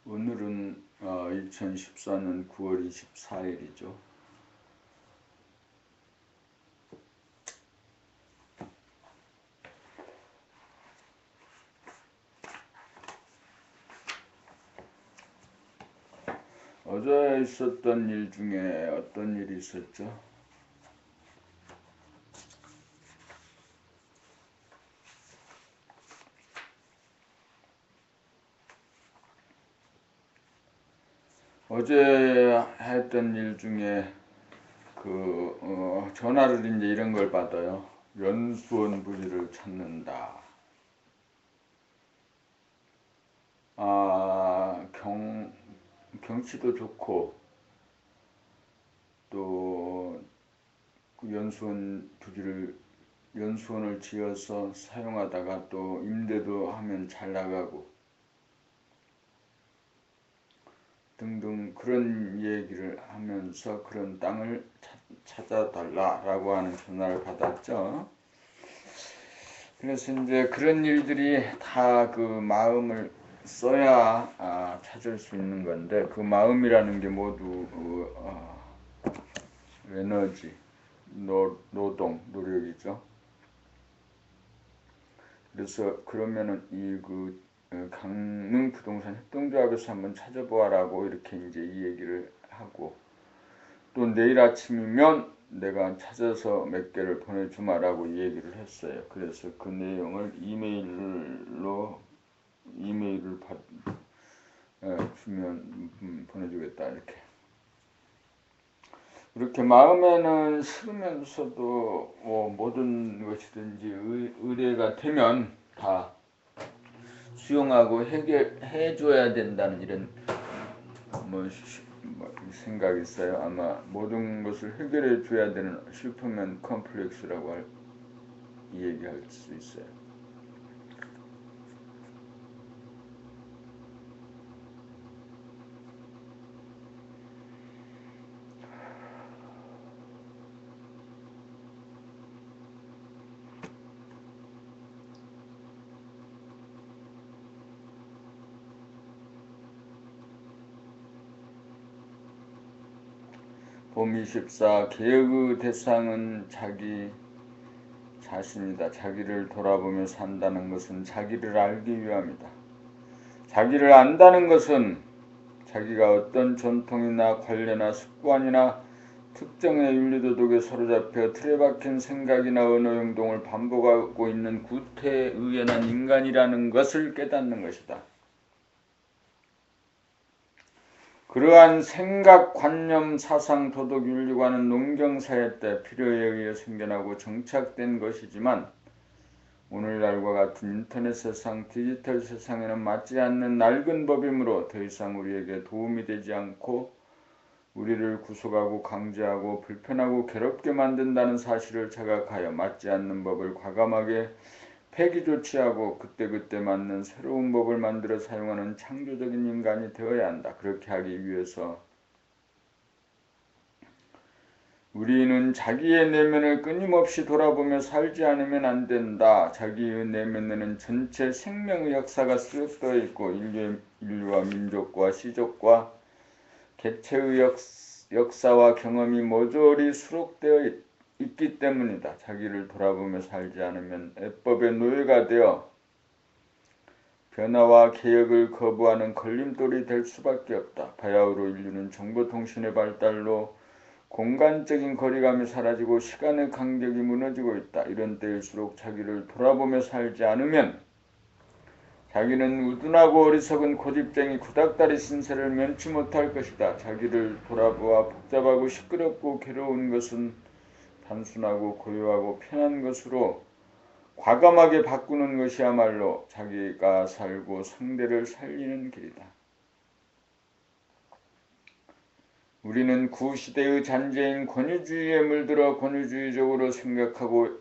오늘은 2014년 9월 24일이죠. 어제 있었던 일 중에 어떤 일이 있었죠? 어제 했던 일 중에 전화를 이제 이런 걸 받아요. 연수원 부지를 찾는다. 경치도 좋고 또 그 연수원을 지어서 사용하다가 또 임대도 하면 잘 나가고 등등 그런 얘기를 하면서 그런 땅을 찾아달라라고 하는 전화를 받았죠. 그래서 이제 그런 일들이 다 그 마음을 써야 찾을 수 있는 건데, 그 마음이라는 게 모두 에너지, 노동, 노력이죠. 그래서 그러면은 강릉 부동산 협동조합에서 한번 찾아보아라고 이렇게 이제 이 얘기를 하고, 또 내일 아침이면 내가 찾아서 몇 개를 보내주마라고 이 얘기를 했어요. 그래서 그 내용을 이메일을 주면 보내주겠다 이렇게 마음에는 싫으면서도 모든 것이든지 의뢰가 되면 다 수용하고 해줘야 된다는 이런 생각이 있어요. 아마 모든 것을 해결해 줘야 되는 슈퍼맨 컴플렉스라고 얘기할 수 있어요. 봄 24 개혁의 대상은 자기 자신이다. 자기를 돌아보며 산다는 것은 자기를 알기 위함이다. 자기를 안다는 것은 자기가 어떤 전통이나 관례나 습관이나 특정의 윤리도덕에 사로잡혀 틀에 박힌 생각이나 언어 행동을 반복하고 있는 구태의연한 인간이라는 것을 깨닫는 것이다. 그러한 생각, 관념, 사상, 도덕, 윤리관은 농경사회 때 필요에 의해 생겨나고 정착된 것이지만 오늘날과 같은 인터넷 세상, 디지털 세상에는 맞지 않는 낡은 법이므로 더 이상 우리에게 도움이 되지 않고 우리를 구속하고 강제하고 불편하고 괴롭게 만든다는 사실을 자각하여 맞지 않는 법을 과감하게 폐기 조치하고 그때그때 맞는 새로운 법을 만들어 사용하는 창조적인 인간이 되어야 한다. 그렇게 하기 위해서 우리는 자기의 내면을 끊임없이 돌아보며 살지 않으면 안 된다. 자기의 내면에는 전체 생명의 역사가 수록되어 있고 인류와 민족과 시족과 개체의 역사와 경험이 모조리 수록되어 있기 때문이다. 자기를 돌아보며 살지 않으면 애법의 노예가 되어 변화와 개혁을 거부하는 걸림돌이 될 수밖에 없다. 바야흐로 인류는 정보통신의 발달로 공간적인 거리감이 사라지고 시간의 간격이 무너지고 있다. 이런 때일수록 자기를 돌아보며 살지 않으면 자기는 우둔하고 어리석은 고집쟁이 구닥다리 신세를 면치 못할 것이다. 자기를 돌아보아 복잡하고 시끄럽고 괴로운 것은 단순하고 고요하고 편한 것으로 과감하게 바꾸는 것이야말로 자기가 살고 상대를 살리는 길이다. 우리는 구시대의 잔재인 권위주의에 물들어 권위주의적으로 생각하고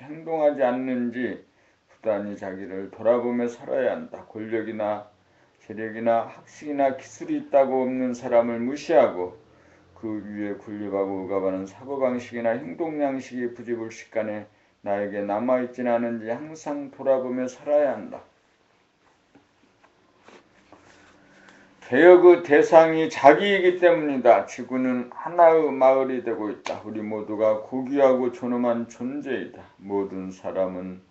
행동하지 않는지 부단히 자기를 돌아보며 살아야 한다. 권력이나 재력이나 학식이나 기술이 있다고 없는 사람을 무시하고 그 위에 군립하고 억압하는 사고방식이나 행동양식이 부지불식간에 나에게 남아있지는 않은지 항상 돌아보며 살아야 한다. 개혁의 대상이 자기이기 때문이다. 지구는 하나의 마을이 되고 있다. 우리 모두가 고귀하고 존엄한 존재이다. 모든 사람은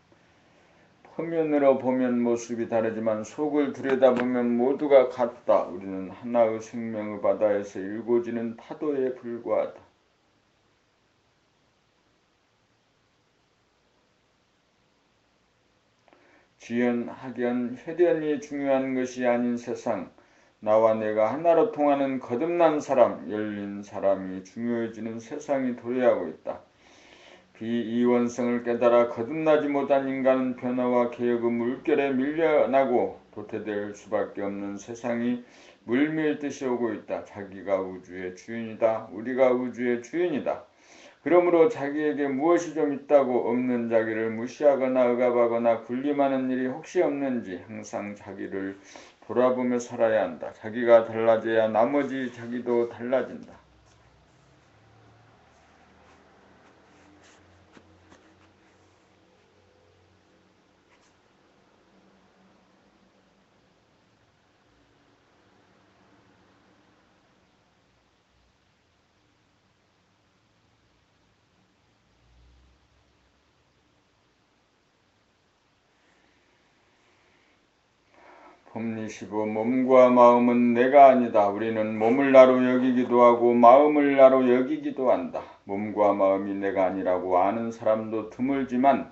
표면으로 보면 모습이 다르지만 속을 들여다보면 모두가 같다. 우리는 하나의 생명의 바다에서 일고지는 파도에 불과하다. 지연, 학연, 혈연이 중요한 것이 아닌 세상, 나와 내가 하나로 통하는 거듭난 사람, 열린 사람이 중요해지는 세상이 도래하고 있다. 비이원성을 깨달아 거듭나지 못한 인간은 변화와 개혁의 물결에 밀려나고 도태될 수밖에 없는 세상이 물밀듯이 오고 있다. 자기가 우주의 주인이다. 우리가 우주의 주인이다. 그러므로 자기에게 무엇이 좀 있다고 없는 자기를 무시하거나 억압하거나 군림하는 일이 혹시 없는지 항상 자기를 돌아보며 살아야 한다. 자기가 달라져야 나머지 자기도 달라진다. 법리 15. 몸과 마음은 내가 아니다. 우리는 몸을 나로 여기기도 하고 마음을 나로 여기기도 한다. 몸과 마음이 내가 아니라고 아는 사람도 드물지만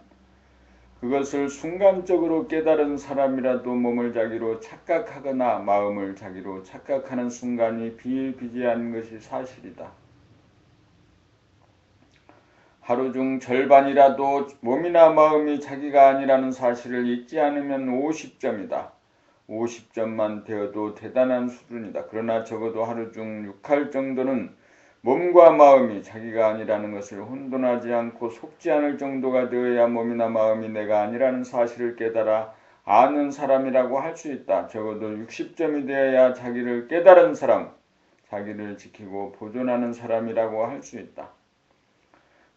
그것을 순간적으로 깨달은 사람이라도 몸을 자기로 착각하거나 마음을 자기로 착각하는 순간이 비일비재한 것이 사실이다. 하루 중 절반이라도 몸이나 마음이 자기가 아니라는 사실을 잊지 않으면 50점이다. 50점만 되어도 대단한 수준이다. 그러나 적어도 하루 중 6할 정도는 몸과 마음이 자기가 아니라는 것을 혼돈하지 않고 속지 않을 정도가 되어야 몸이나 마음이 내가 아니라는 사실을 깨달아 아는 사람이라고 할 수 있다. 적어도 60점이 되어야 자기를 깨달은 사람, 자기를 지키고 보존하는 사람이라고 할 수 있다.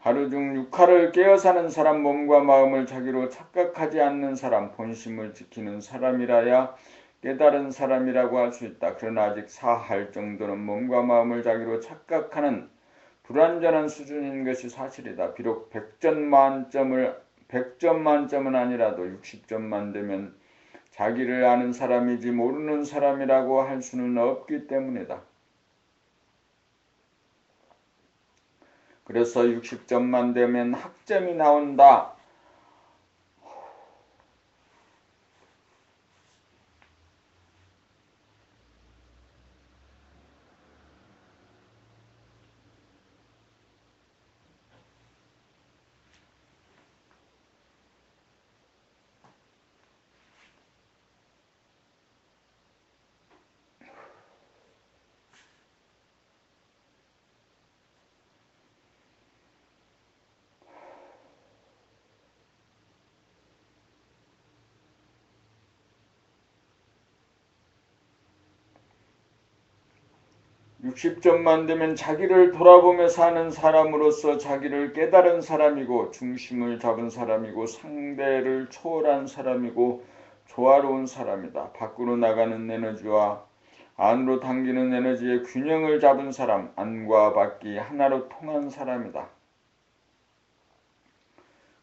하루 중 6할을 깨어 사는 사람, 몸과 마음을 자기로 착각하지 않는 사람, 본심을 지키는 사람이라야 깨달은 사람이라고 할 수 있다. 그러나 아직 4할 정도는 몸과 마음을 자기로 착각하는 불완전한 수준인 것이 사실이다. 비록 100점 만점은 아니라도 60점만 되면 자기를 아는 사람이지 모르는 사람이라고 할 수는 없기 때문이다. 그래서 60점만 되면 학점이 나온다. 60점만 되면 자기를 돌아보며 사는 사람으로서 자기를 깨달은 사람이고 중심을 잡은 사람이고 상대를 초월한 사람이고 조화로운 사람이다. 밖으로 나가는 에너지와 안으로 당기는 에너지의 균형을 잡은 사람, 안과 밖이 하나로 통한 사람이다.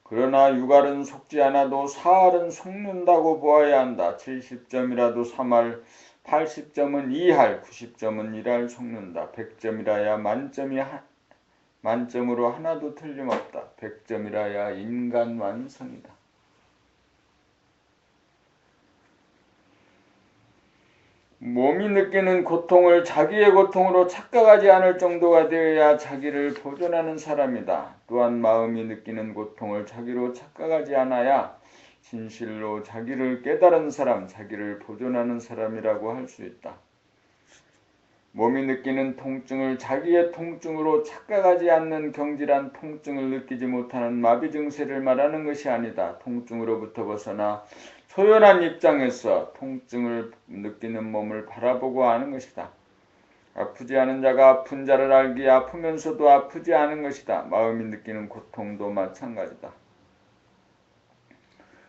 그러나 6할은 속지 않아도 4할은 속는다고 보아야 한다. 70점이라도 3할, 80점은 2할, 90점은 1할 속는다. 100점이라야 만점으로 하나도 틀림없다. 100점이라야 인간 완성이다. 몸이 느끼는 고통을 자기의 고통으로 착각하지 않을 정도가 되어야 자기를 보존하는 사람이다. 또한 마음이 느끼는 고통을 자기로 착각하지 않아야 진실로 자기를 깨달은 사람, 자기를 보존하는 사람이라고 할 수 있다. 몸이 느끼는 통증을 자기의 통증으로 착각하지 않는 경질한 통증을 느끼지 못하는 마비 증세를 말하는 것이 아니다. 통증으로부터 벗어나 소연한 입장에서 통증을 느끼는 몸을 바라보고 아는 것이다. 아프지 않은 자가 아픈 자를 알기에 아프면서도 아프지 않은 것이다. 마음이 느끼는 고통도 마찬가지다.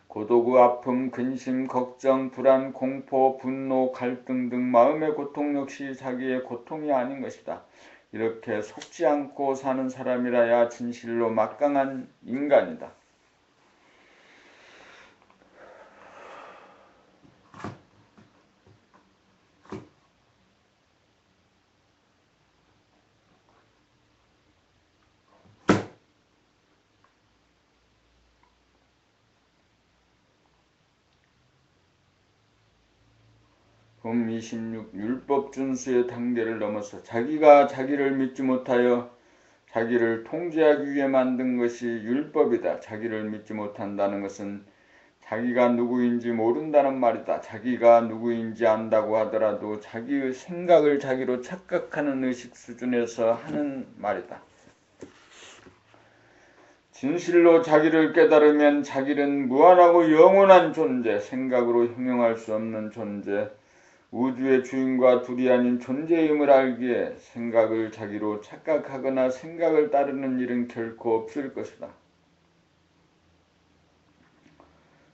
고독의 아픔, 근심, 걱정, 불안, 공포, 분노, 갈등 등 마음의 고통 역시 자기의 고통이 아닌 것이다. 이렇게 속지 않고 사는 사람이라야 진실로 막강한 인간이다. 품 26. 율법 준수의 단계를 넘어서 자기가 자기를 믿지 못하여 자기를 통제하기 위해 만든 것이 율법이다. 자기를 믿지 못한다는 것은 자기가 누구인지 모른다는 말이다. 자기가 누구인지 안다고 하더라도 자기의 생각을 자기로 착각하는 의식 수준에서 하는 말이다. 진실로 자기를 깨달으면 자기는 무한하고 영원한 존재, 생각으로 형용할 수 없는 존재, 우주의 주인과 둘이 아닌 존재임을 알기에 생각을 자기로 착각하거나 생각을 따르는 일은 결코 없을 것이다.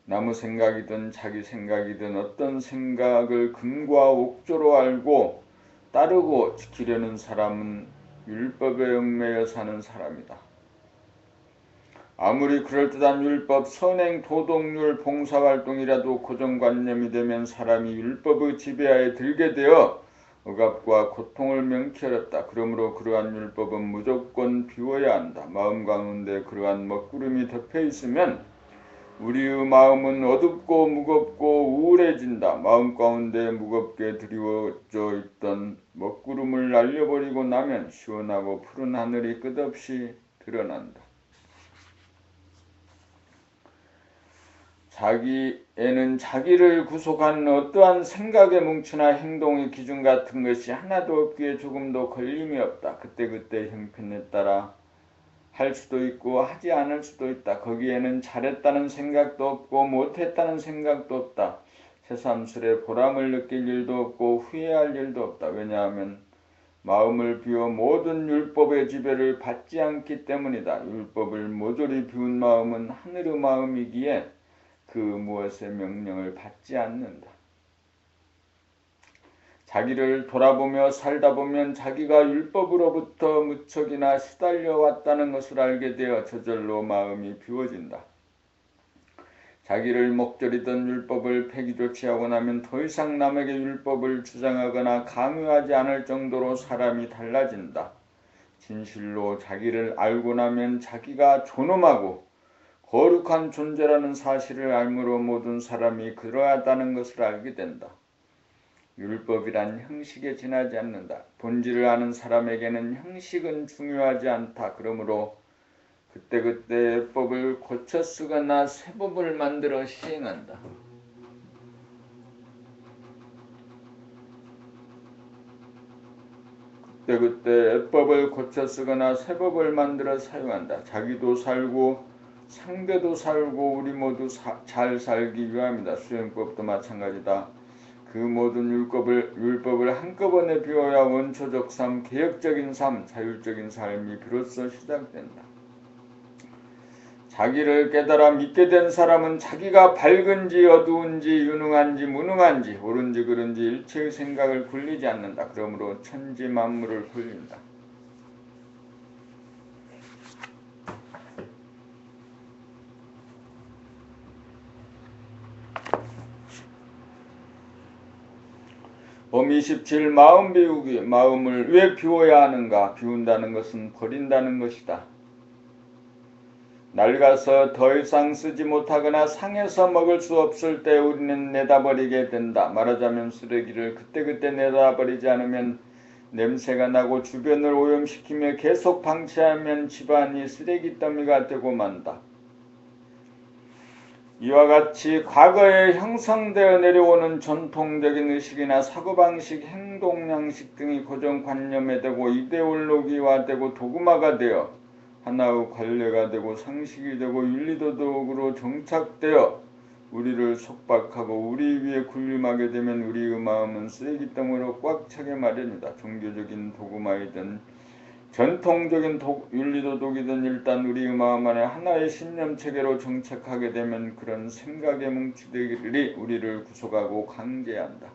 남의 생각이든 자기 생각이든 어떤 생각을 근거와 옥조로 알고 따르고 지키려는 사람은 율법에 얽매여 사는 사람이다. 아무리 그럴듯한 율법, 선행, 도덕률, 봉사활동이라도 고정관념이 되면 사람이 율법의 지배하에 들게 되어 억압과 고통을 명키 어렵다. 그러므로 그러한 율법은 무조건 비워야 한다. 마음 가운데 그러한 먹구름이 덮여 있으면 우리의 마음은 어둡고 무겁고 우울해진다. 마음 가운데 무겁게 드리워져 있던 먹구름을 날려버리고 나면 시원하고 푸른 하늘이 끝없이 드러난다. 자기에는 자기를 구속하는 어떠한 생각의 뭉치나 행동의 기준 같은 것이 하나도 없기에 조금도 걸림이 없다. 그때그때 형편에 따라 할 수도 있고 하지 않을 수도 있다. 거기에는 잘했다는 생각도 없고 못했다는 생각도 없다. 새삼스레 보람을 느낄 일도 없고 후회할 일도 없다. 왜냐하면 마음을 비워 모든 율법의 지배를 받지 않기 때문이다. 율법을 모조리 비운 마음은 하늘의 마음이기에 그 무엇의 명령을 받지 않는다. 자기를 돌아보며 살다 보면 자기가 율법으로부터 무척이나 시달려 왔다는 것을 알게 되어 저절로 마음이 비워진다. 자기를 목졸이던 율법을 폐기조치 하고 나면 더 이상 남에게 율법을 주장하거나 강요하지 않을 정도로 사람이 달라진다. 진실로 자기를 알고 나면 자기가 존엄하고 거룩한 존재라는 사실을 알므로 모든 사람이 그러하다는 것을 알게 된다. 율법이란 형식에 지나지 않는다. 본질을 아는 사람에게는 형식은 중요하지 않다. 그러므로 그때그때 예법을 고쳐 쓰거나 새 법을 만들어 시행한다. 그때그때 예법을 고쳐 쓰거나 새 법을 만들어 사용한다. 자기도 살고 상대도 살고 우리 모두 잘 살기 위함이다. 수행법도 마찬가지다. 그 모든 율법을 한꺼번에 비워야 원초적 삶, 개혁적인 삶, 자율적인 삶이 비로소 시작된다. 자기를 깨달아 믿게 된 사람은 자기가 밝은지 어두운지 유능한지 무능한지 옳은지 그른지 일체의 생각을 굴리지 않는다. 그러므로 천지 만물을 굴린다. 범 27. 마음 비우기. 마음을 왜 비워야 하는가? 비운다는 것은 버린다는 것이다. 낡아서 더 이상 쓰지 못하거나 상해서 먹을 수 없을 때 우리는 내다버리게 된다. 말하자면 쓰레기를 그때그때 내다버리지 않으면 냄새가 나고 주변을 오염시키며 계속 방치하면 집안이 쓰레기 더미가 되고 만다. 이와 같이 과거에 형성되어 내려오는 전통적인 의식이나 사고방식, 행동양식 등이 고정관념에 되고 이데올로기화되고 도구마가 되어 하나의 관례가 되고 상식이 되고 윤리도덕으로 정착되어 우리를 속박하고 우리 위에 군림하게 되면 우리의 마음은 쓰레기덩어리로 꽉 차게 마련이다. 종교적인 도구마이든 전통적인 윤리도덕이든 일단 우리 마음 안에 하나의 신념체계로 정착하게 되면 그런 생각의 뭉치들이 우리를 구속하고 강제한다.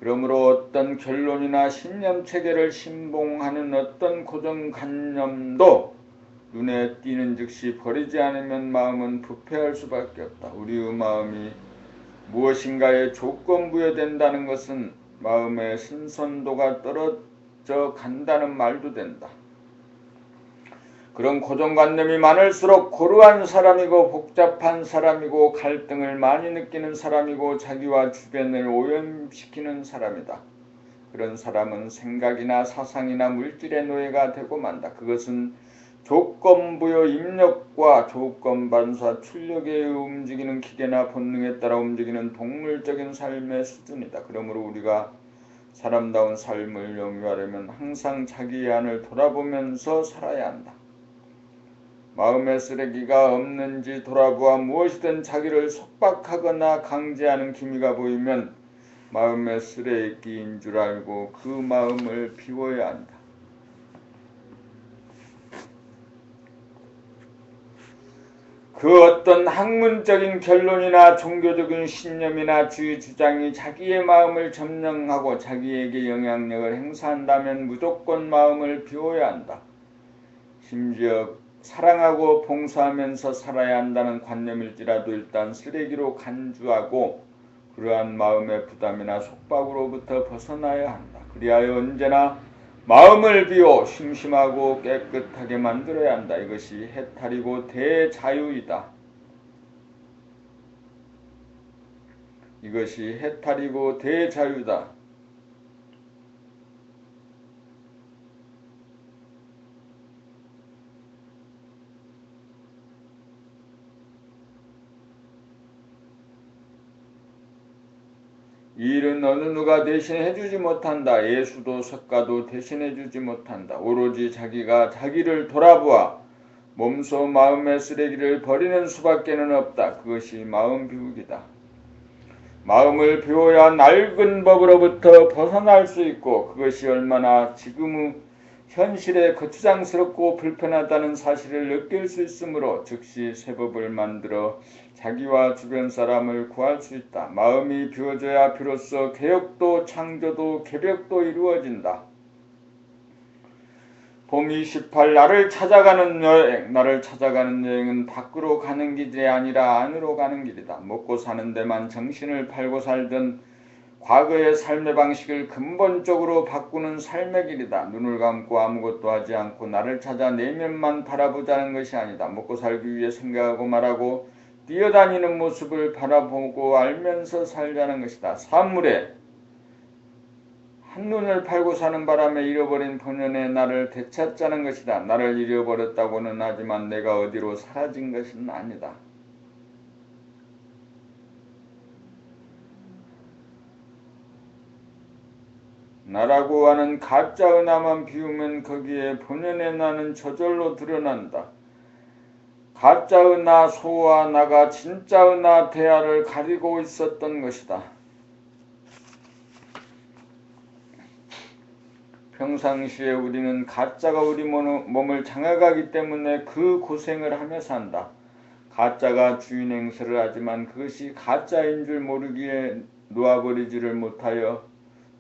그러므로 어떤 결론이나 신념체계를 신봉하는 어떤 고정관념도 눈에 띄는 즉시 버리지 않으면 마음은 부패할 수밖에 없다. 우리의 마음이 무엇인가에 조건부여된다는 것은 마음의 신선도가 떨어져 간다는 말도 된다. 그런 고정관념이 많을수록 고루한 사람이고 복잡한 사람이고 갈등을 많이 느끼는 사람이고 자기와 주변을 오염시키는 사람이다. 그런 사람은 생각이나 사상이나 물질의 노예가 되고 만다. 그것은 조건부여 입력과 조건반사 출력에 움직이는 기계나 본능에 따라 움직이는 동물적인 삶의 수준이다. 그러므로 우리가 사람다운 삶을 영위하려면 항상 자기의 안을 돌아보면서 살아야 한다. 마음의 쓰레기가 없는지 돌아보아 무엇이든 자기를 속박하거나 강제하는 기미가 보이면 마음의 쓰레기인 줄 알고 그 마음을 비워야 한다. 그 어떤 학문적인 결론이나 종교적인 신념이나 주의 주장이 자기의 마음을 점령하고 자기에게 영향력을 행사한다면 무조건 마음을 비워야 한다. 심지어 사랑하고 봉사하면서 살아야 한다는 관념일지라도 일단 쓰레기로 간주하고 그러한 마음의 부담이나 속박으로부터 벗어나야 한다. 그리하여 언제나 마음을 비워 심심하고 깨끗하게 만들어야 한다. 이것이 해탈이고 대자유이다. 이것이 해탈이고 대자유다. 이 일은 어느 누가 대신해주지 못한다. 예수도 석가도 대신해주지 못한다. 오로지 자기가 자기를 돌아보아 몸소 마음의 쓰레기를 버리는 수밖에는 없다. 그것이 마음 비우기다. 마음을 비워야 낡은 법으로부터 벗어날 수 있고 그것이 얼마나 지금의 현실에 거추장스럽고 불편하다는 사실을 느낄 수 있으므로 즉시 새 법을 만들어 자기와 주변 사람을 구할 수 있다. 마음이 비워져야 비로소 개혁도 창조도 개벽도 이루어진다. 봄 28 나를 찾아가는 여행. 나를 찾아가는 여행은 밖으로 가는 길이 아니라 안으로 가는 길이다. 먹고 사는 데만 정신을 팔고 살던 과거의 삶의 방식을 근본적으로 바꾸는 삶의 길이다. 눈을 감고 아무것도 하지 않고 나를 찾아 내면만 바라보자는 것이 아니다. 먹고 살기 위해 생각하고 말하고 뛰어다니는 모습을 바라보고 알면서 살자는 것이다. 사물에 한눈을 팔고 사는 바람에 잃어버린 본연의 나를 되찾자는 것이다. 나를 잃어버렸다고는 하지만 내가 어디로 사라진 것은 아니다. 나라고 하는 가짜의 나만 비우면 거기에 본연의 나는 저절로 드러난다. 가짜의 나 소와 나가 진짜의 나 대하를 가리고 있었던 것이다. 평상시에 우리는 가짜가 우리 몸을 장악하기 때문에 그 고생을 하며 산다. 가짜가 주인 행세를 하지만 그것이 가짜인 줄 모르기에 놓아버리지를 못하여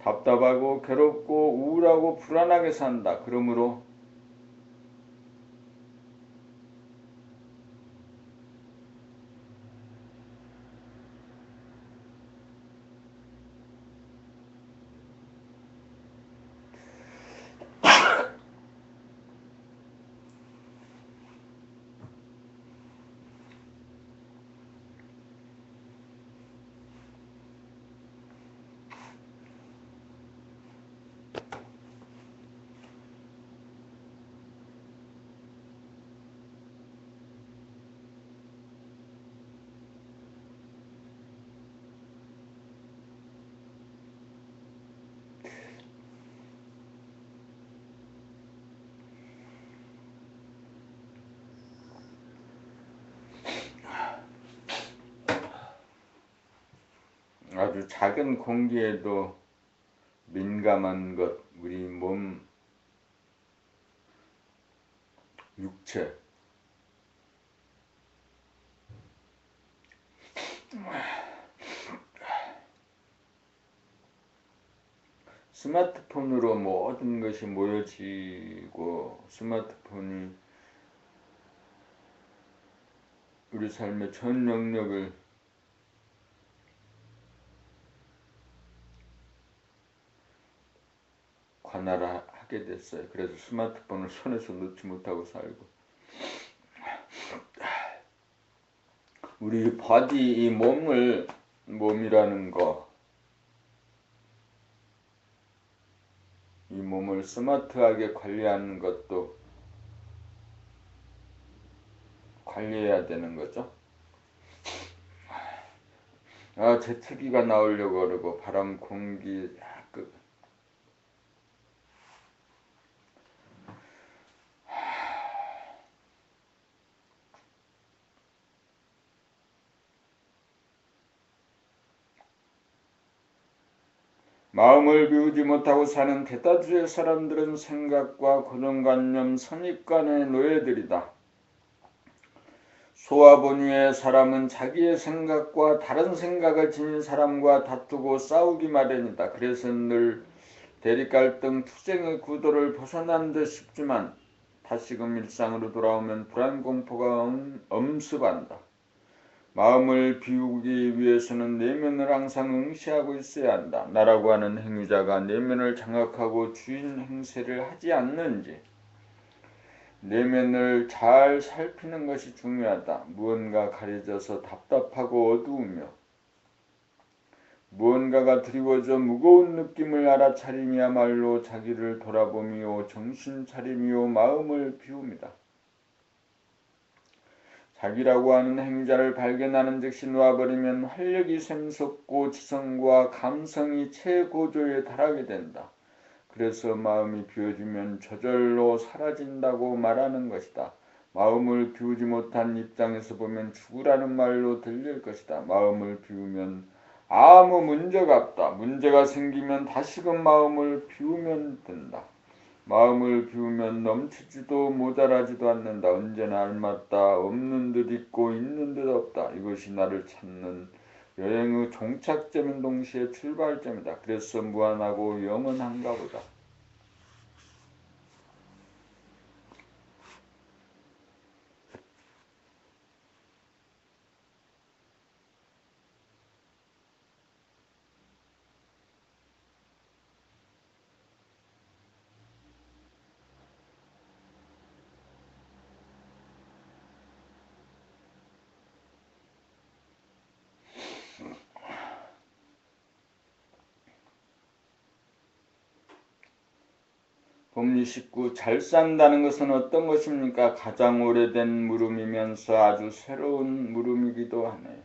답답하고 괴롭고 우울하고 불안하게 산다. 그러므로 아주 작은 공기에도 민감한 것, 우리 몸, 육체, 스마트폰으로 모든 것이 모여지고 스마트폰이 우리 삶의 전 영역을 관할하게 됐어요. 그래서 스마트폰을 손에서 놓지 못하고 살고, 우리 바디, 이 몸이라는 거, 이 몸을 스마트하게 관리하는 것도 관리해야 되는 거죠. 제트기가 나오려고 그러고 바람, 공기, 마음을 비우지 못하고 사는 대다수의 사람들은 생각과 고정관념, 선입관의 노예들이다. 소아본위의 사람은 자기의 생각과 다른 생각을 지닌 사람과 다투고 싸우기 마련이다. 그래서 늘 대립갈등, 투쟁의 구도를 벗어난 듯 싶지만 다시금 일상으로 돌아오면 불안, 공포가 엄습한다. 마음을 비우기 위해서는 내면을 항상 응시하고 있어야 한다. 나라고 하는 행위자가 내면을 장악하고 주인 행세를 하지 않는지 내면을 잘 살피는 것이 중요하다. 무언가 가려져서 답답하고 어두우며 무언가가 드리워져 무거운 느낌을 알아차림이야말로 자기를 돌아봄이요 정신차림이요 마음을 비웁니다. 자기라고 하는 행자를 발견하는 즉시 놓아버리면 활력이 샘솟고 지성과 감성이 최고조에 달하게 된다. 그래서 마음이 비워지면 저절로 사라진다고 말하는 것이다. 마음을 비우지 못한 입장에서 보면 죽으라는 말로 들릴 것이다. 마음을 비우면 아무 문제가 없다. 문제가 생기면 다시금 마음을 비우면 된다. 마음을 비우면 넘치지도 모자라지도 않는다. 언제나 알맞다. 없는 듯 있고 있는 듯 없다. 이것이 나를 찾는 여행의 종착점인 동시에 출발점이다. 그래서 무한하고 영원한가 보다. 법리 19. 잘 산다는 것은 어떤 것입니까? 가장 오래된 물음이면서 아주 새로운 물음이기도 하네요.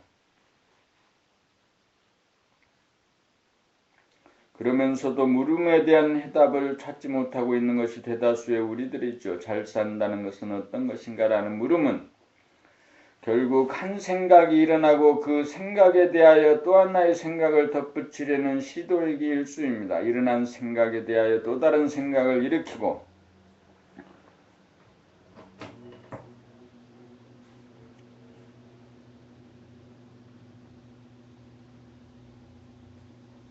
그러면서도 물음에 대한 해답을 찾지 못하고 있는 것이 대다수의 우리들이죠. 잘 산다는 것은 어떤 것인가 라는 물음은 결국 한 생각이 일어나고 그 생각에 대하여 또 하나의 생각을 덧붙이려는 시도이기 일쑤입니다. 일어난 생각에 대하여 또 다른 생각을 일으키고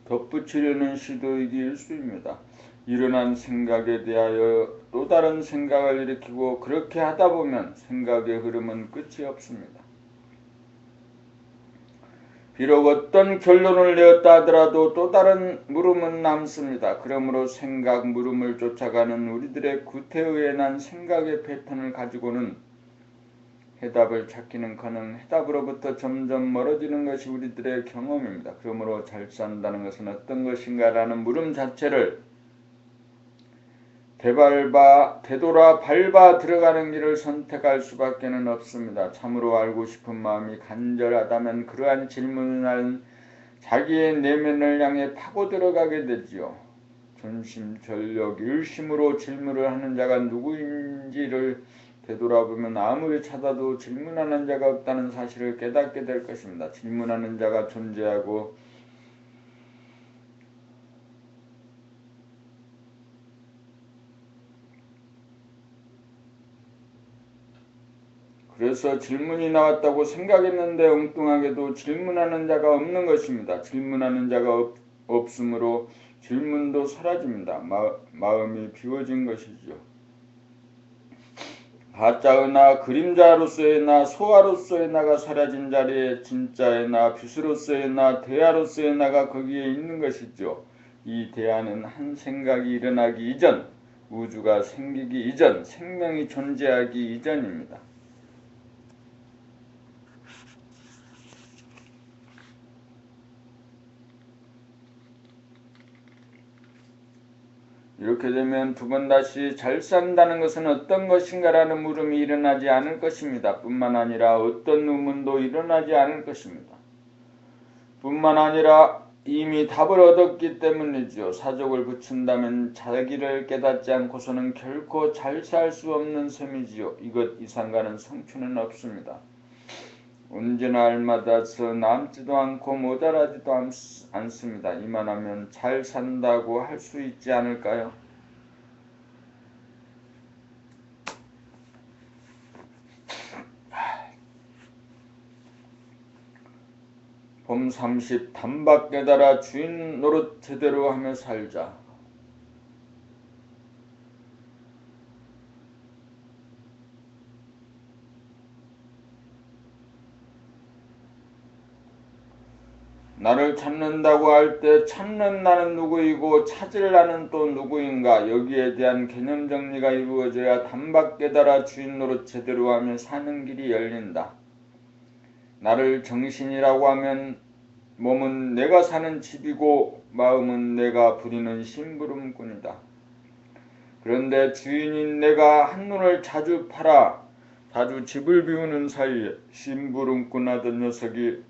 덧붙이려는 시도이기 일쑤입니다. 일어난 생각에 대하여 또 다른 생각을 일으키고 그렇게 하다 보면 생각의 흐름은 끝이 없습니다. 비록 어떤 결론을 내었다 하더라도 또 다른 물음은 남습니다. 그러므로 생각 물음을 쫓아가는 우리들의 구태의에 난 생각의 패턴을 가지고는 해답을 찾기는커녕 해답으로부터 점점 멀어지는 것이 우리들의 경험입니다. 그러므로 잘 산다는 것은 어떤 것인가 라는 물음 자체를 되돌아 밟아 들어가는 길을 선택할 수밖에 없습니다. 참으로 알고 싶은 마음이 간절하다면 그러한 질문을 자기의 내면을 향해 파고 들어가게 되지요. 전심 전력 일심으로 질문을 하는 자가 누구인지를 되돌아보면 아무리 찾아도 질문하는 자가 없다는 사실을 깨닫게 될 것입니다. 질문하는 자가 존재하고 그래서 질문이 나왔다고 생각했는데 엉뚱하게도 질문하는 자가 없는 것입니다. 질문하는 자가 없으므로 질문도 사라집니다. 마음이 비워진 것이죠. 가짜의 나, 그림자로서의 나, 소아로서의 나가 사라진 자리에 진짜의 나, 빛으로서의 나, 대화로서의 나가 거기에 있는 것이죠. 이 대화는 한 생각이 일어나기 이전, 우주가 생기기 이전, 생명이 존재하기 이전입니다. 이렇게 되면 두 번 다시 잘 산다는 것은 어떤 것인가 라는 물음이 일어나지 않을 것입니다. 뿐만 아니라 어떤 의문도 일어나지 않을 것입니다. 뿐만 아니라 이미 답을 얻었기 때문이죠. 사족을 붙인다면 자기를 깨닫지 않고서는 결코 잘 살 수 없는 셈이지요. 이것 이상가는 성취는 없습니다. 언제나 알맞아서 남지도 않고 모자라지도 않습니다. 이만하면 잘 산다고 할 수 있지 않을까요? 봄 30 단박 깨달아 주인 노릇 제대로 하며 살자. 나를 찾는다고 할 때 찾는 나는 누구이고 찾을 나는 또 누구인가, 여기에 대한 개념 정리가 이루어져야 단박 깨달아 주인 노릇 제대로 하며 사는 길이 열린다. 나를 정신이라고 하면 몸은 내가 사는 집이고 마음은 내가 부리는 심부름꾼이다. 그런데 주인인 내가 한눈을 자주 팔아 자주 집을 비우는 사이에 심부름꾼 하던 녀석이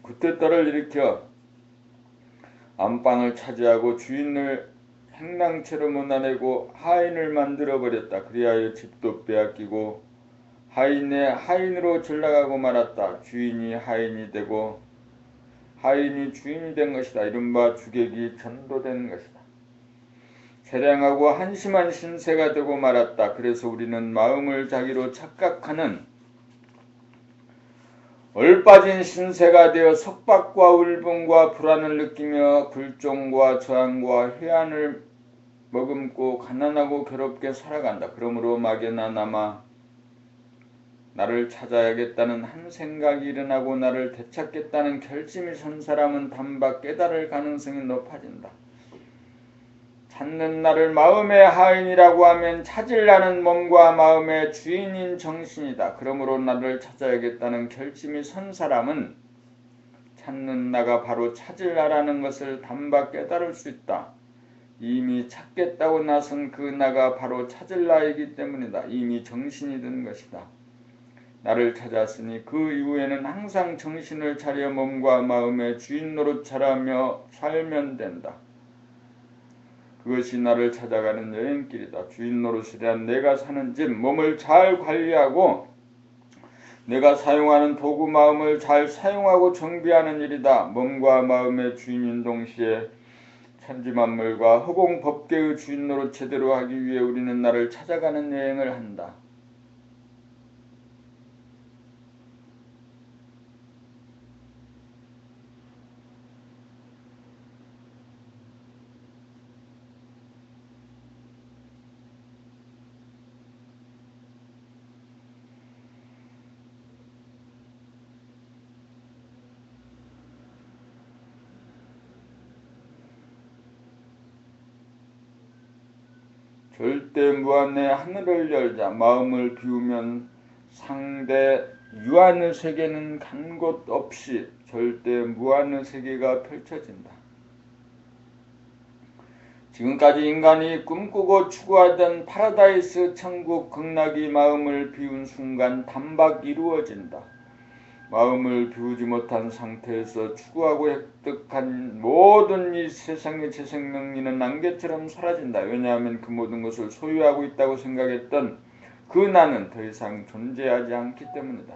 구태타를 일으켜 안방을 차지하고 주인을 행랑채로 몰아내고 하인을 만들어버렸다. 그리하여 집도 빼앗기고 하인의 하인으로 전락하고 말았다. 주인이 하인이 되고 하인이 주인이 된 것이다. 이른바 주객이 전도된 것이다. 세량하고 한심한 신세가 되고 말았다. 그래서 우리는 마음을 자기로 착각하는 얼빠진 신세가 되어 속박과 울분과 불안을 느끼며 굴종과 저항과 회한을 머금고 가난하고 괴롭게 살아간다. 그러므로 막연한 남아 나를 찾아야겠다는 한 생각이 일어나고 나를 되찾겠다는 결심이 선 사람은 단박 깨달을 가능성이 높아진다. 찾는 나를 마음의 하인이라고 하면 찾을 나는 몸과 마음의 주인인 정신이다. 그러므로 나를 찾아야겠다는 결심이 선 사람은 찾는 나가 바로 찾을 나라는 것을 단박 깨달을 수 있다. 이미 찾겠다고 나선 그 나가 바로 찾을 나이기 때문이다. 이미 정신이 든 것이다. 나를 찾았으니 그 이후에는 항상 정신을 차려 몸과 마음의 주인 노릇하며 살면 된다. 그것이 나를 찾아가는 여행길이다. 주인 노릇이란 내가 사는 집, 몸을 잘 관리하고 내가 사용하는 도구, 마음을 잘 사용하고 정비하는 일이다. 몸과 마음의 주인인 동시에 천지만물과 허공 법계의 주인 노릇 제대로 하기 위해 우리는 나를 찾아가는 여행을 한다. 절대 무한의 하늘을 열자. 마음을 비우면 상대 유한의 세계는 간 곳 없이 절대 무한의 세계가 펼쳐진다. 지금까지 인간이 꿈꾸고 추구하던 파라다이스 천국 극락이 마음을 비운 순간 단박 이루어진다. 마음을 비우지 못한 상태에서 추구하고 획득한 모든 이 세상의 재생명리는 안개처럼 사라진다. 왜냐하면 그 모든 것을 소유하고 있다고 생각했던 그 나는 더 이상 존재하지 않기 때문이다.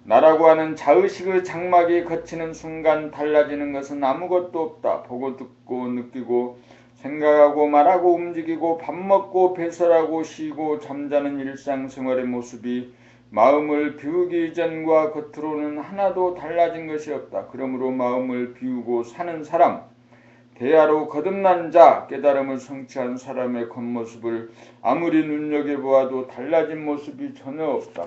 나라고 하는 자의식의 장막이 걷히는 순간 달라지는 것은 아무것도 없다. 보고 듣고 느끼고 생각하고 말하고 움직이고 밥 먹고 배설하고 쉬고 잠자는 일상생활의 모습이 마음을 비우기 이전과 겉으로는 하나도 달라진 것이 없다. 그러므로 마음을 비우고 사는 사람, 대야로 거듭난 자, 깨달음을 성취한 사람의 겉모습을 아무리 눈여겨보아도 달라진 모습이 전혀 없다.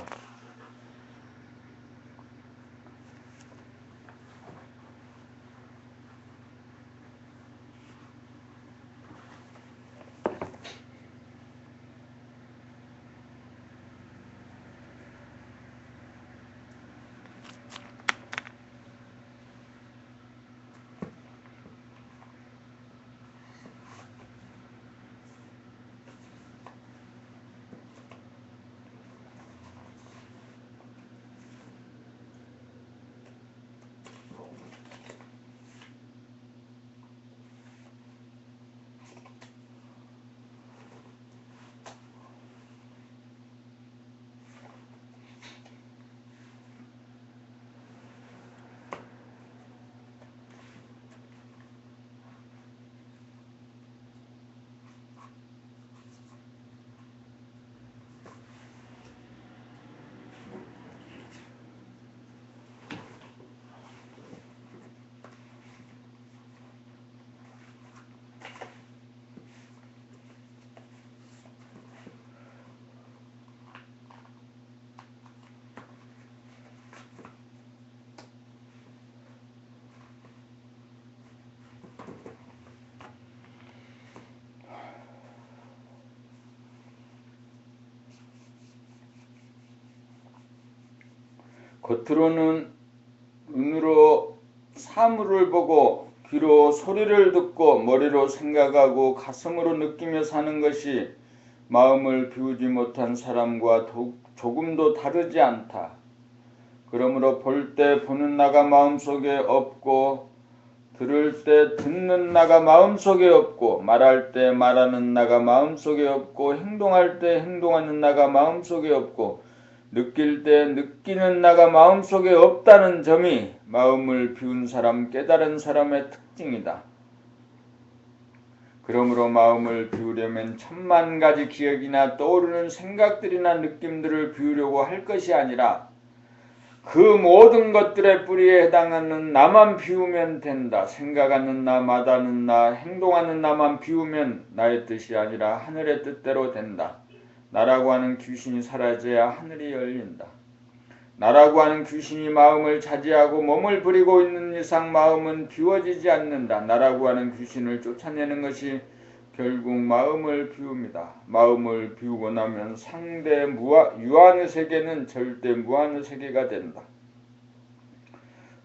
겉으로는 눈으로 사물을 보고 귀로 소리를 듣고 머리로 생각하고 가슴으로 느끼며 사는 것이 마음을 비우지 못한 사람과 조금도 다르지 않다. 그러므로 볼 때 보는 나가 마음속에 없고 들을 때 듣는 나가 마음속에 없고 말할 때 말하는 나가 마음속에 없고 행동할 때 행동하는 나가 마음속에 없고 느낄 때 느끼는 나가 마음속에 없다는 점이 마음을 비운 사람, 깨달은 사람의 특징이다. 그러므로 마음을 비우려면 천만 가지 기억이나 떠오르는 생각들이나 느낌들을 비우려고 할 것이 아니라 그 모든 것들의 뿌리에 해당하는 나만 비우면 된다. 생각하는 나, 말하는 나, 행동하는 나만 비우면 나의 뜻이 아니라 하늘의 뜻대로 된다. 나라고 하는 귀신이 사라져야 하늘이 열린다. 나라고 하는 귀신이 마음을 차지하고 몸을 부리고 있는 이상 마음은 비워지지 않는다. 나라고 하는 귀신을 쫓아내는 것이 결국 마음을 비웁니다. 마음을 비우고 나면 상대 유한의 세계는 절대 무한의 세계가 된다.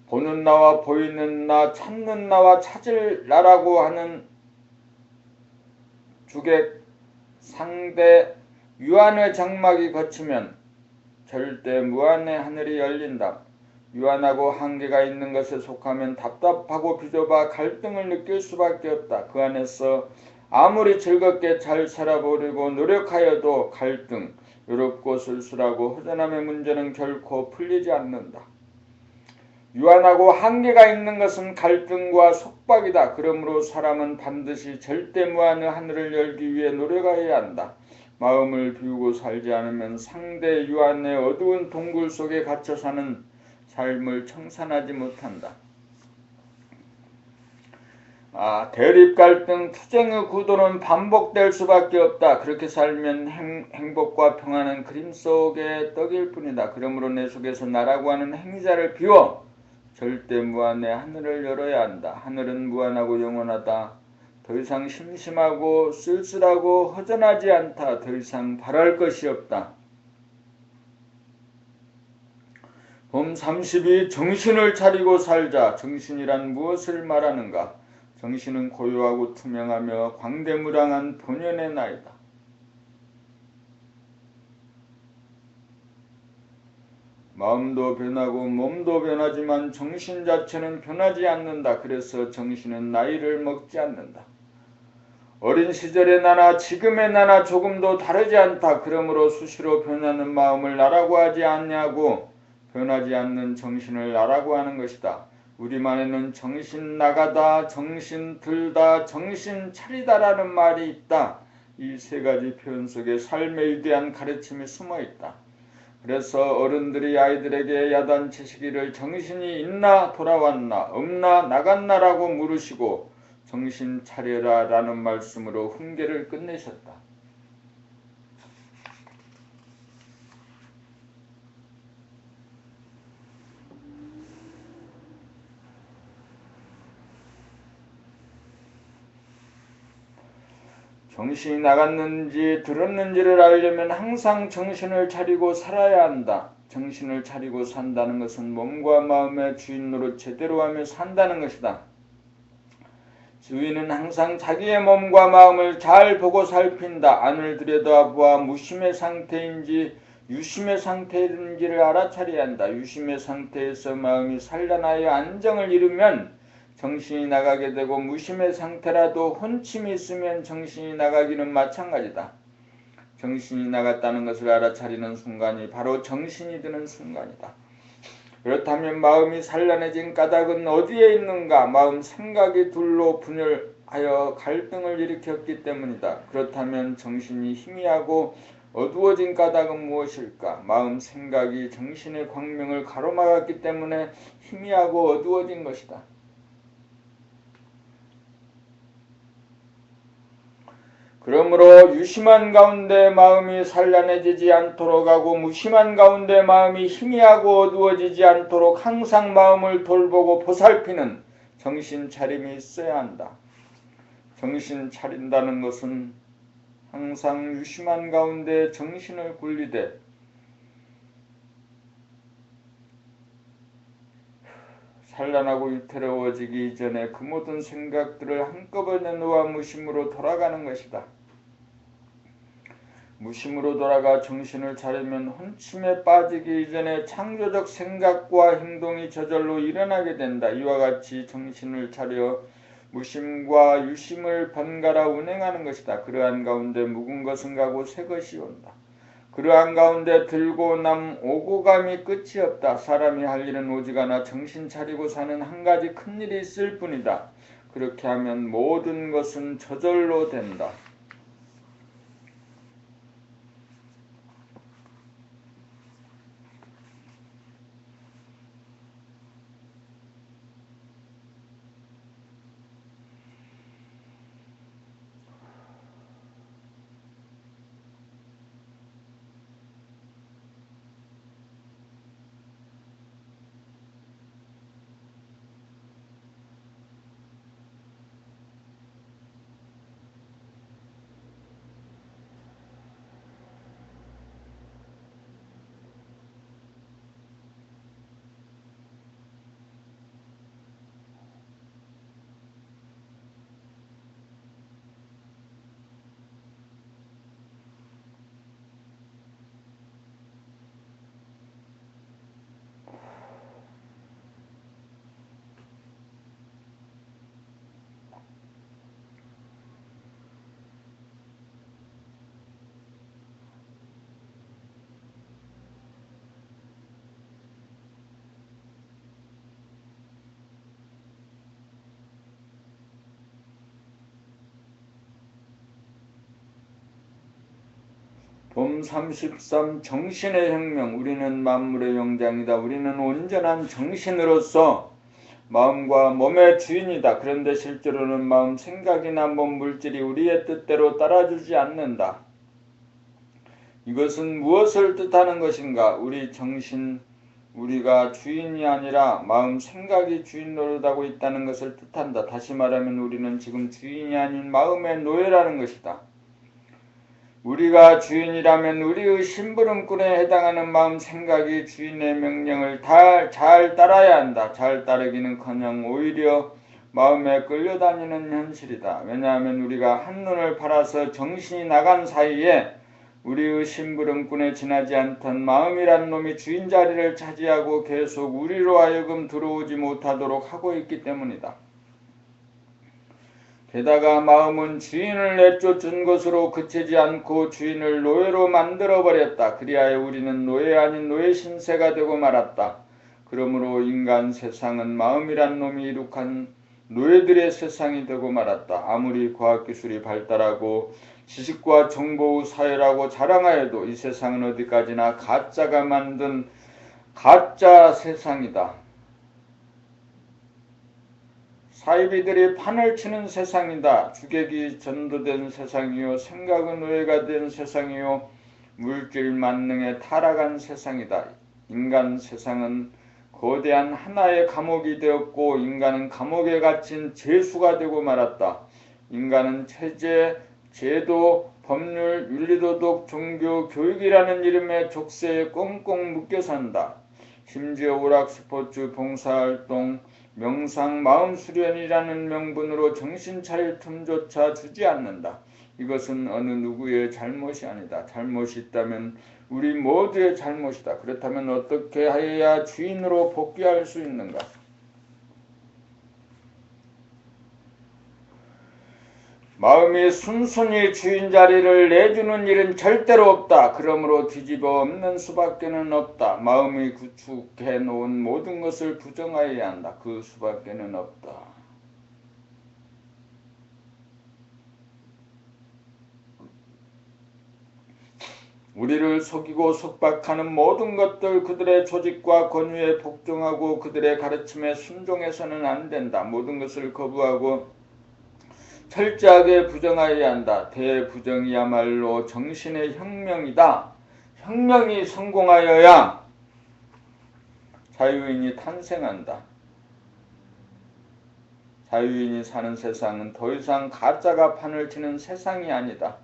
보는 나와 보이는 나, 찾는 나와 찾을 나라고 하는 주객 상대 유한의 장막이 거치면 절대 무한의 하늘이 열린다. 유한하고 한계가 있는 것에 속하면 답답하고 비좁아 갈등을 느낄 수밖에 없다. 그 안에서 아무리 즐겁게 잘 살아보려고 노력하여도 갈등, 외롭고 쓸쓸하고 허전함의 문제는 결코 풀리지 않는다. 유한하고 한계가 있는 것은 갈등과 속박이다. 그러므로 사람은 반드시 절대무한의 하늘을 열기 위해 노력해야 한다. 마음을 비우고 살지 않으면 상대 유한의 어두운 동굴 속에 갇혀 사는 삶을 청산하지 못한다. 대립, 갈등, 투쟁의 구도는 반복될 수밖에 없다. 그렇게 살면 행복과 평안은 그림 속의 떡일 뿐이다. 그러므로 내 속에서 나라고 하는 행위자를 비워 절대 무한의 하늘을 열어야 한다. 하늘은 무한하고 영원하다. 더 이상 심심하고 쓸쓸하고 허전하지 않다. 더 이상 바랄 것이 없다. 봄 30이 정신을 차리고 살자. 정신이란 무엇을 말하는가? 정신은 고요하고 투명하며 광대무량한 본연의 나이다. 마음도 변하고 몸도 변하지만 정신 자체는 변하지 않는다. 그래서 정신은 나이를 먹지 않는다. 어린 시절의 나나 지금의 나나 조금도 다르지 않다. 그러므로 수시로 변하는 마음을 나라고 하지 않냐고 변하지 않는 정신을 나라고 하는 것이다. 우리말에는 정신 나가다, 정신 들다, 정신 차리다라는 말이 있다. 이 세 가지 표현 속에 삶에 위대한 가르침이 숨어 있다. 그래서 어른들이 아이들에게 야단치시기를 정신이 있나 돌아왔나 없나 나갔나라고 물으시고 정신 차려라 라는 말씀으로 훈계를 끝내셨다. 정신이 나갔는지 들었는지를 알려면 항상 정신을 차리고 살아야 한다. 정신을 차리고 산다는 것은 몸과 마음의 주인 노릇 제대로 하며 산다는 것이다. 주인은 항상 자기의 몸과 마음을 잘 보고 살핀다. 안을 들여다보아 무심의 상태인지 유심의 상태인지를 알아차려야 한다. 유심의 상태에서 마음이 산란하여 안정을 이루면 정신이 나가게 되고 무심의 상태라도 혼침이 있으면 정신이 나가기는 마찬가지다. 정신이 나갔다는 것을 알아차리는 순간이 바로 정신이 드는 순간이다. 그렇다면 마음이 산란해진 까닭은 어디에 있는가? 마음 생각이 둘로 분열하여 갈등을 일으켰기 때문이다. 그렇다면 정신이 희미하고 어두워진 까닭은 무엇일까? 마음 생각이 정신의 광명을 가로막았기 때문에 희미하고 어두워진 것이다. 그러므로 유심한 가운데 마음이 산란해지지 않도록 하고 무심한 가운데 마음이 희미하고 어두워지지 않도록 항상 마음을 돌보고 보살피는 정신 차림이 있어야 한다. 정신 차린다는 것은 항상 유심한 가운데 정신을 굴리되 산란하고 위태로워지기 이전에 그 모든 생각들을 한꺼번에 놓아 무심으로 돌아가는 것이다. 무심으로 돌아가 정신을 차리면 혼침에 빠지기 이전에 창조적 생각과 행동이 저절로 일어나게 된다. 이와 같이 정신을 차려 무심과 유심을 번갈아 운행하는 것이다. 그러한 가운데 묵은 것은 가고 새 것이 온다. 그러한 가운데 들고 남 오고 감이 끝이 없다. 사람이 할 일은 오직하나 정신 차리고 사는 한 가지 큰 일이 있을 뿐이다. 그렇게 하면 모든 것은 저절로 된다. 봄 33 정신의 혁명. 우리는 만물의 영장이다. 우리는 온전한 정신으로서 마음과 몸의 주인이다. 그런데 실제로는 마음 생각이나 몸 물질이 우리의 뜻대로 따라주지 않는다. 이것은 무엇을 뜻하는 것인가? 우리 정신, 우리가 주인이 아니라 마음 생각이 주인 노릇하고 있다는 것을 뜻한다. 다시 말하면 우리는 지금 주인이 아닌 마음의 노예라는 것이다. 우리가 주인이라면 우리의 심부름꾼에 해당하는 마음 생각이 주인의 명령을 잘 따라야 한다. 잘 따르기는커녕 오히려 마음에 끌려다니는 현실이다. 왜냐하면 우리가 한눈을 팔아서 정신이 나간 사이에 우리의 심부름꾼에 지나지 않던 마음이란 놈이 주인 자리를 차지하고 계속 우리로 하여금 들어오지 못하도록 하고 있기 때문이다. 게다가 마음은 주인을 내쫓은 것으로 그치지 않고 주인을 노예로 만들어버렸다. 그리하여 우리는 노예 아닌 노예 신세가 되고 말았다. 그러므로 인간 세상은 마음이란 놈이 이룩한 노예들의 세상이 되고 말았다. 아무리 과학기술이 발달하고 지식과 정보 사회라고 자랑하여도 이 세상은 어디까지나 가짜가 만든 가짜 세상이다. 사이비들이 판을 치는 세상이다. 주객이 전도된 세상이요, 생각은 노예가 된 세상이요, 물질 만능에 타락한 세상이다. 인간 세상은 거대한 하나의 감옥이 되었고 인간은 감옥에 갇힌 죄수가 되고 말았다. 인간은 체제, 제도, 법률, 윤리도덕, 종교, 교육이라는 이름의 족쇄에 꽁꽁 묶여 산다. 심지어 오락, 스포츠, 봉사활동, 명상, 마음수련이라는 명분으로 정신 차릴 틈조차 주지 않는다. 이것은 어느 누구의 잘못이 아니다. 잘못이 있다면 우리 모두의 잘못이다. 그렇다면 어떻게 해야 주인으로 복귀할 수 있는가? 마음이 순순히 주인 자리를 내주는 일은 절대로 없다. 그러므로 뒤집어 엎는 수밖에는 없다. 마음이 구축해 놓은 모든 것을 부정하여야 한다. 그 수밖에는 없다. 우리를 속이고 속박하는 모든 것들, 그들의 조직과 권위에 복종하고 그들의 가르침에 순종해서는 안 된다. 모든 것을 거부하고 철저하게 부정하여야 한다. 대부정이야말로 정신의 혁명이다. 혁명이 성공하여야 자유인이 탄생한다. 자유인이 사는 세상은 더 이상 가짜가 판을 치는 세상이 아니다.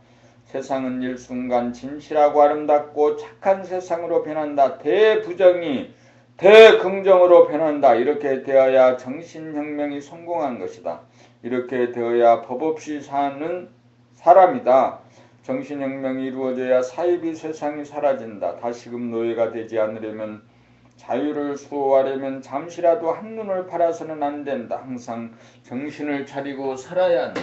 세상은 일순간 진실하고 아름답고 착한 세상으로 변한다. 대부정이 대긍정으로 변한다. 이렇게 되어야 정신혁명이 성공한 것이다. 이렇게 되어야 법 없이 사는 사람이다. 정신혁명이 이루어져야 사이비 세상이 사라진다. 다시금 노예가 되지 않으려면, 자유를 수호하려면 잠시라도 한눈을 팔아서는 안 된다. 항상 정신을 차리고 살아야 한다.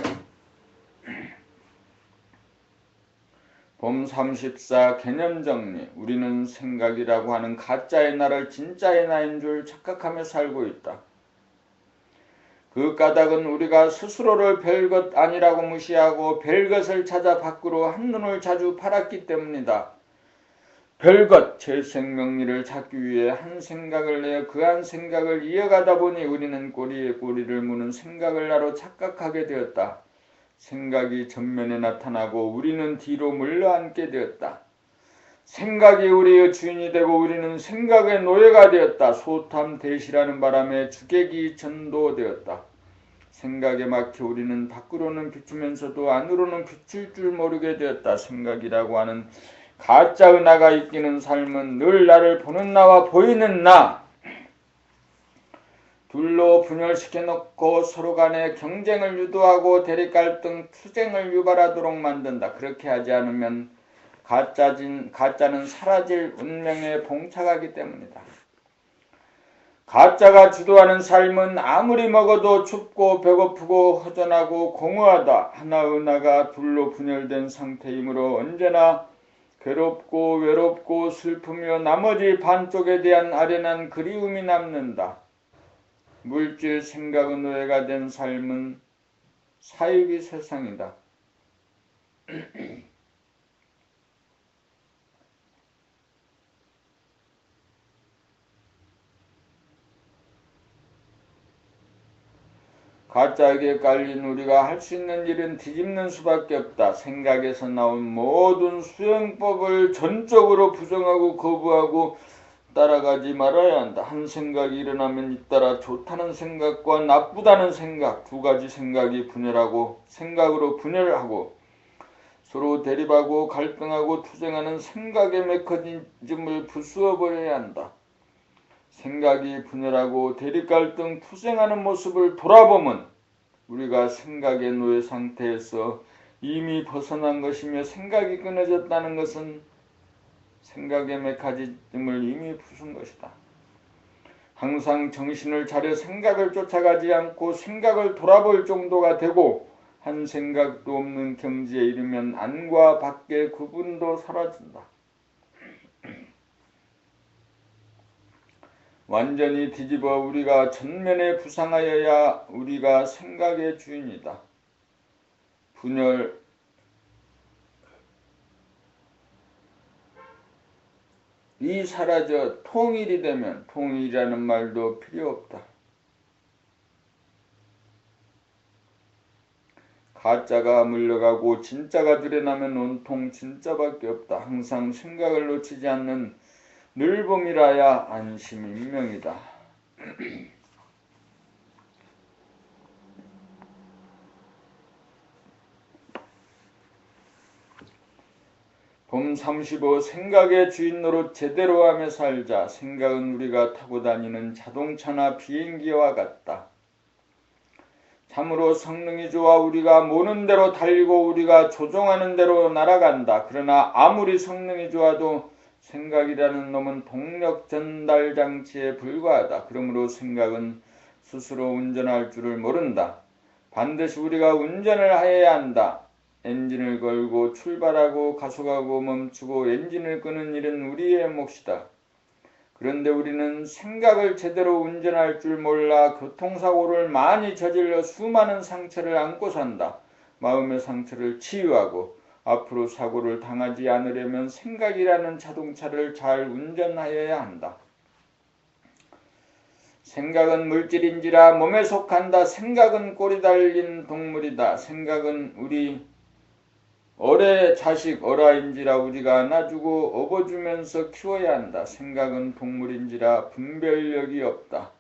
봄 34 개념정리. 우리는 생각이라고 하는 가짜의 나를 진짜의 나인 줄 착각하며 살고 있다. 그 까닭은 우리가 스스로를 별것 아니라고 무시하고 별것을 찾아 밖으로 한눈을 자주 팔았기 때문이다. 별것, 제 생명리를 찾기 위해 한 생각을 내어 그 한 생각을 이어가다 보니 우리는 꼬리에 꼬리를 무는 생각을 나로 착각하게 되었다. 생각이 전면에 나타나고 우리는 뒤로 물러앉게 되었다. 생각이 우리의 주인이 되고 우리는 생각의 노예가 되었다. 소탐대실하는 바람에 주객이 전도되었다. 생각에 막혀 우리는 밖으로는 비추면서도 안으로는 비출 줄 모르게 되었다. 생각이라고 하는 가짜 은하가 이끄는 삶은 늘 나를 보는 나와 보이는 나 둘로 분열시켜놓고 서로 간에 경쟁을 유도하고 대립갈등, 투쟁을 유발하도록 만든다. 그렇게 하지 않으면 가짜는 사라질 운명에 봉착하기 때문이다. 가짜가 주도하는 삶은 아무리 먹어도 춥고 배고프고 허전하고 공허하다. 하나 은하가 둘로 분열된 상태이므로 언제나 괴롭고 외롭고 슬프며 나머지 반쪽에 대한 아련한 그리움이 남는다. 물질 생각의 노예가 된 삶은 사이비 세상이다. 가짜에게 깔린 우리가 할 수 있는 일은 뒤집는 수밖에 없다. 생각에서 나온 모든 수행법을 전적으로 부정하고 거부하고 따라가지 말아야 한다. 한 생각이 일어나면 잇따라 좋다는 생각과 나쁘다는 생각, 두 가지 생각이 분열하고 생각으로 분열하고 서로 대립하고 갈등하고 투쟁하는 생각의 메커니즘을 부수어버려야 한다. 생각이 분열하고 대립 갈등 투쟁하는 모습을 돌아보면 우리가 생각의 노예 상태에서 이미 벗어난 것이며 생각이 끊어졌다는 것은 생각의 메커니즘을 이미 부순 것이다. 항상 정신을 차려 생각을 쫓아가지 않고 생각을 돌아볼 정도가 되고 한 생각도 없는 경지에 이르면 안과 밖의 구분도 사라진다. 완전히 뒤집어 우리가 전면에 부상하여야 우리가 생각의 주인이다. 분열이 사라져 통일이 되면 통일이라는 말도 필요 없다. 가짜가 물러가고 진짜가 드러나면 온통 진짜밖에 없다. 항상 생각을 놓치지 않는 늘봄이라야 안심인명이다. 봄 35 생각의 주인 노릇 제대로 하며 살자. 생각은 우리가 타고 다니는 자동차나 비행기와 같다. 참으로 성능이 좋아 우리가 모는 대로 달리고 우리가 조종하는 대로 날아간다. 그러나 아무리 성능이 좋아도 생각이라는 놈은 동력 전달 장치에 불과하다. 그러므로 생각은 스스로 운전할 줄을 모른다. 반드시 우리가 운전을 해야 한다. 엔진을 걸고 출발하고 가속하고 멈추고 엔진을 끄는 일은 우리의 몫이다. 그런데 우리는 생각을 제대로 운전할 줄 몰라 교통사고를 많이 저질러 수많은 상처를 안고 산다. 마음의 상처를 치유하고 앞으로 사고를 당하지 않으려면 생각이라는 자동차를 잘 운전하여야 한다. 생각은 물질인지라 몸에 속한다. 생각은 꼬리 달린 동물이다. 생각은 우리 어뢰 자식 어라인지라 우리가 안아주고 업어주면서 키워야 한다. 생각은 동물인지라 분별력이 없다.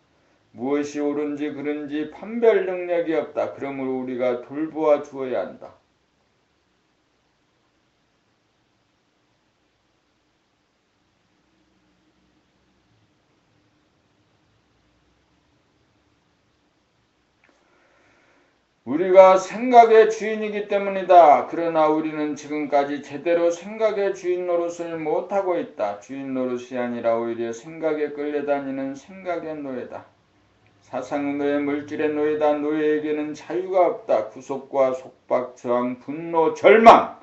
무엇이 옳은지 그른지 판별 능력이 없다. 그러므로 우리가 돌보아 주어야 한다. 우리가 생각의 주인이기 때문이다. 그러나 우리는 지금까지 제대로 생각의 주인 노릇을 못하고 있다. 주인 노릇이 아니라 오히려 생각에 끌려다니는 생각의 노예다. 사상의 노예, 물질의 노예다. 노예에게는 자유가 없다. 구속과 속박, 저항, 분노, 절망,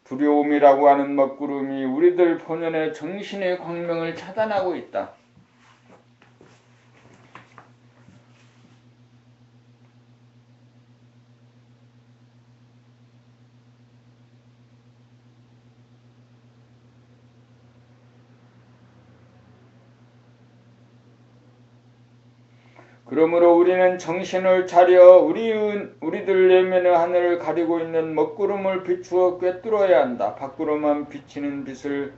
두려움이라고 하는 먹구름이 우리들 본연의 정신의 광명을 차단하고 있다. 그러므로 우리는 정신을 차려 우리들 내면의 하늘을 가리고 있는 먹구름을 비추어 꿰뚫어야 한다. 밖으로만 비치는 빛을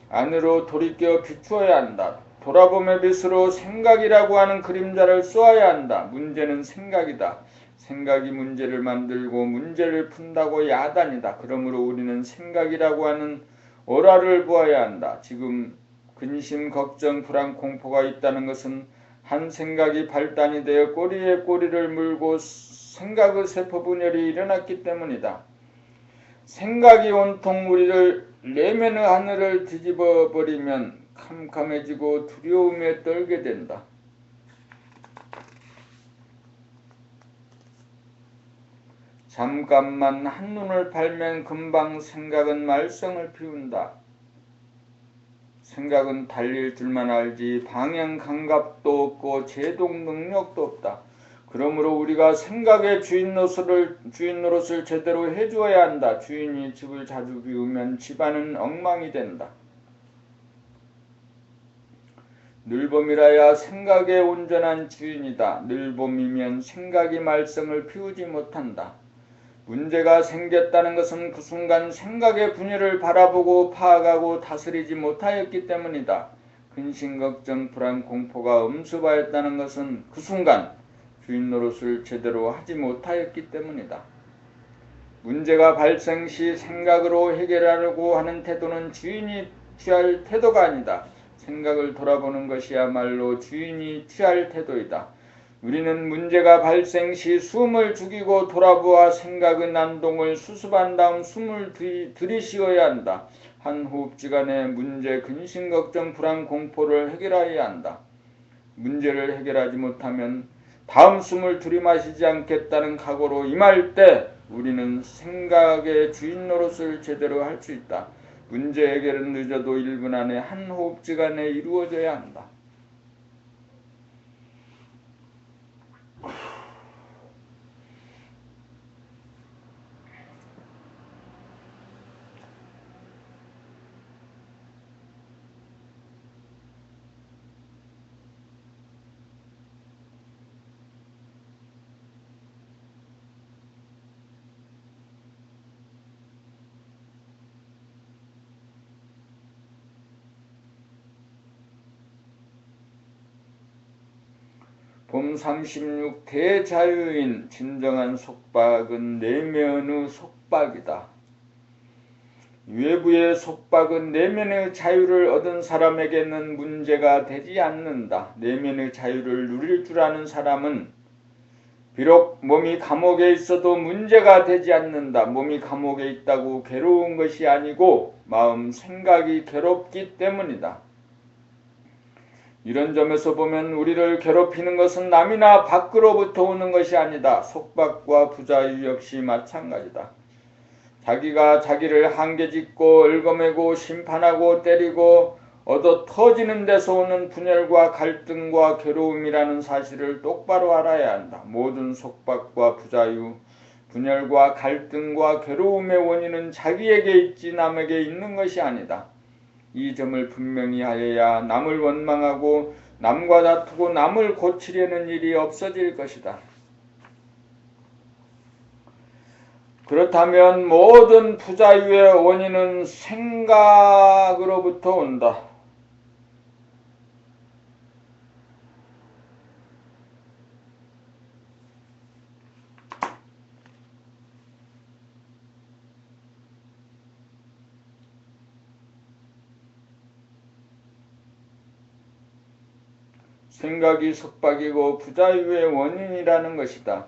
안으로 돌이켜 비추어야 한다. 돌아봄의 빛으로 생각이라고 하는 그림자를 쏘아야 한다. 문제는 생각이다. 생각이 문제를 만들고 문제를 푼다고 야단이다. 그러므로 우리는 생각이라고 하는 오라를 보아야 한다. 지금 근심, 걱정, 불안, 공포가 있다는 것은 한 생각이 발단이 되어 꼬리에 꼬리를 물고 생각의 세포 분열이 일어났기 때문이다. 생각이 온통 우리를 내면의 하늘을 뒤집어 버리면 캄캄해지고 두려움에 떨게 된다. 잠깐만 한눈을 팔면 금방 생각은 말썽을 피운다. 생각은 달릴 줄만 알지 방향 감각도 없고 제동 능력도 없다. 그러므로 우리가 생각의 주인 노릇을 제대로 해주어야 한다. 주인이 집을 자주 비우면 집안은 엉망이 된다. 늘봄이라야 생각의 온전한 주인이다. 늘봄이면 생각이 말썽을 피우지 못한다. 문제가 생겼다는 것은 그 순간 생각의 분열을 바라보고 파악하고 다스리지 못하였기 때문이다. 근심, 걱정, 불안, 공포가 엄습하였다는 것은 그 순간 주인 노릇을 제대로 하지 못하였기 때문이다. 문제가 발생 시 생각으로 해결하려고 하는 태도는 주인이 취할 태도가 아니다. 생각을 돌아보는 것이야말로 주인이 취할 태도이다. 우리는 문제가 발생 시 숨을 죽이고 돌아보아 생각의 난동을 수습한 다음 숨을 들이쉬어야 한다. 한 호흡지간에 문제, 근심, 걱정, 불안, 공포를 해결해야 한다. 문제를 해결하지 못하면 다음 숨을 들이마시지 않겠다는 각오로 임할 때 우리는 생각의 주인 노릇을 제대로 할 수 있다. 문제 해결은 늦어도 1분 안에 한 호흡지간에 이루어져야 한다. 돔 36 대자유인 진정한 속박은 내면의 속박이다. 외부의 속박은 내면의 자유를 얻은 사람에게는 문제가 되지 않는다. 내면의 자유를 누릴 줄 아는 사람은 비록 몸이 감옥에 있어도 문제가 되지 않는다. 몸이 감옥에 있다고 괴로운 것이 아니고 마음 생각이 괴롭기 때문이다. 이런 점에서 보면 우리를 괴롭히는 것은 남이나 밖으로부터 오는 것이 아니다. 속박과 부자유 역시 마찬가지다. 자기가 자기를 한계짓고 얽어매고 심판하고 때리고 얻어 터지는 데서 오는 분열과 갈등과 괴로움이라는 사실을 똑바로 알아야 한다. 모든 속박과 부자유, 분열과 갈등과 괴로움의 원인은 자기에게 있지 남에게 있는 것이 아니다. 이 점을 분명히 하여야 남을 원망하고 남과 다투고 남을 고치려는 일이 없어질 것이다. 그렇다면 모든 부자유의 원인은 생각으로부터 온다. 생각이 속박이고 부자유의 원인이라는 것이다.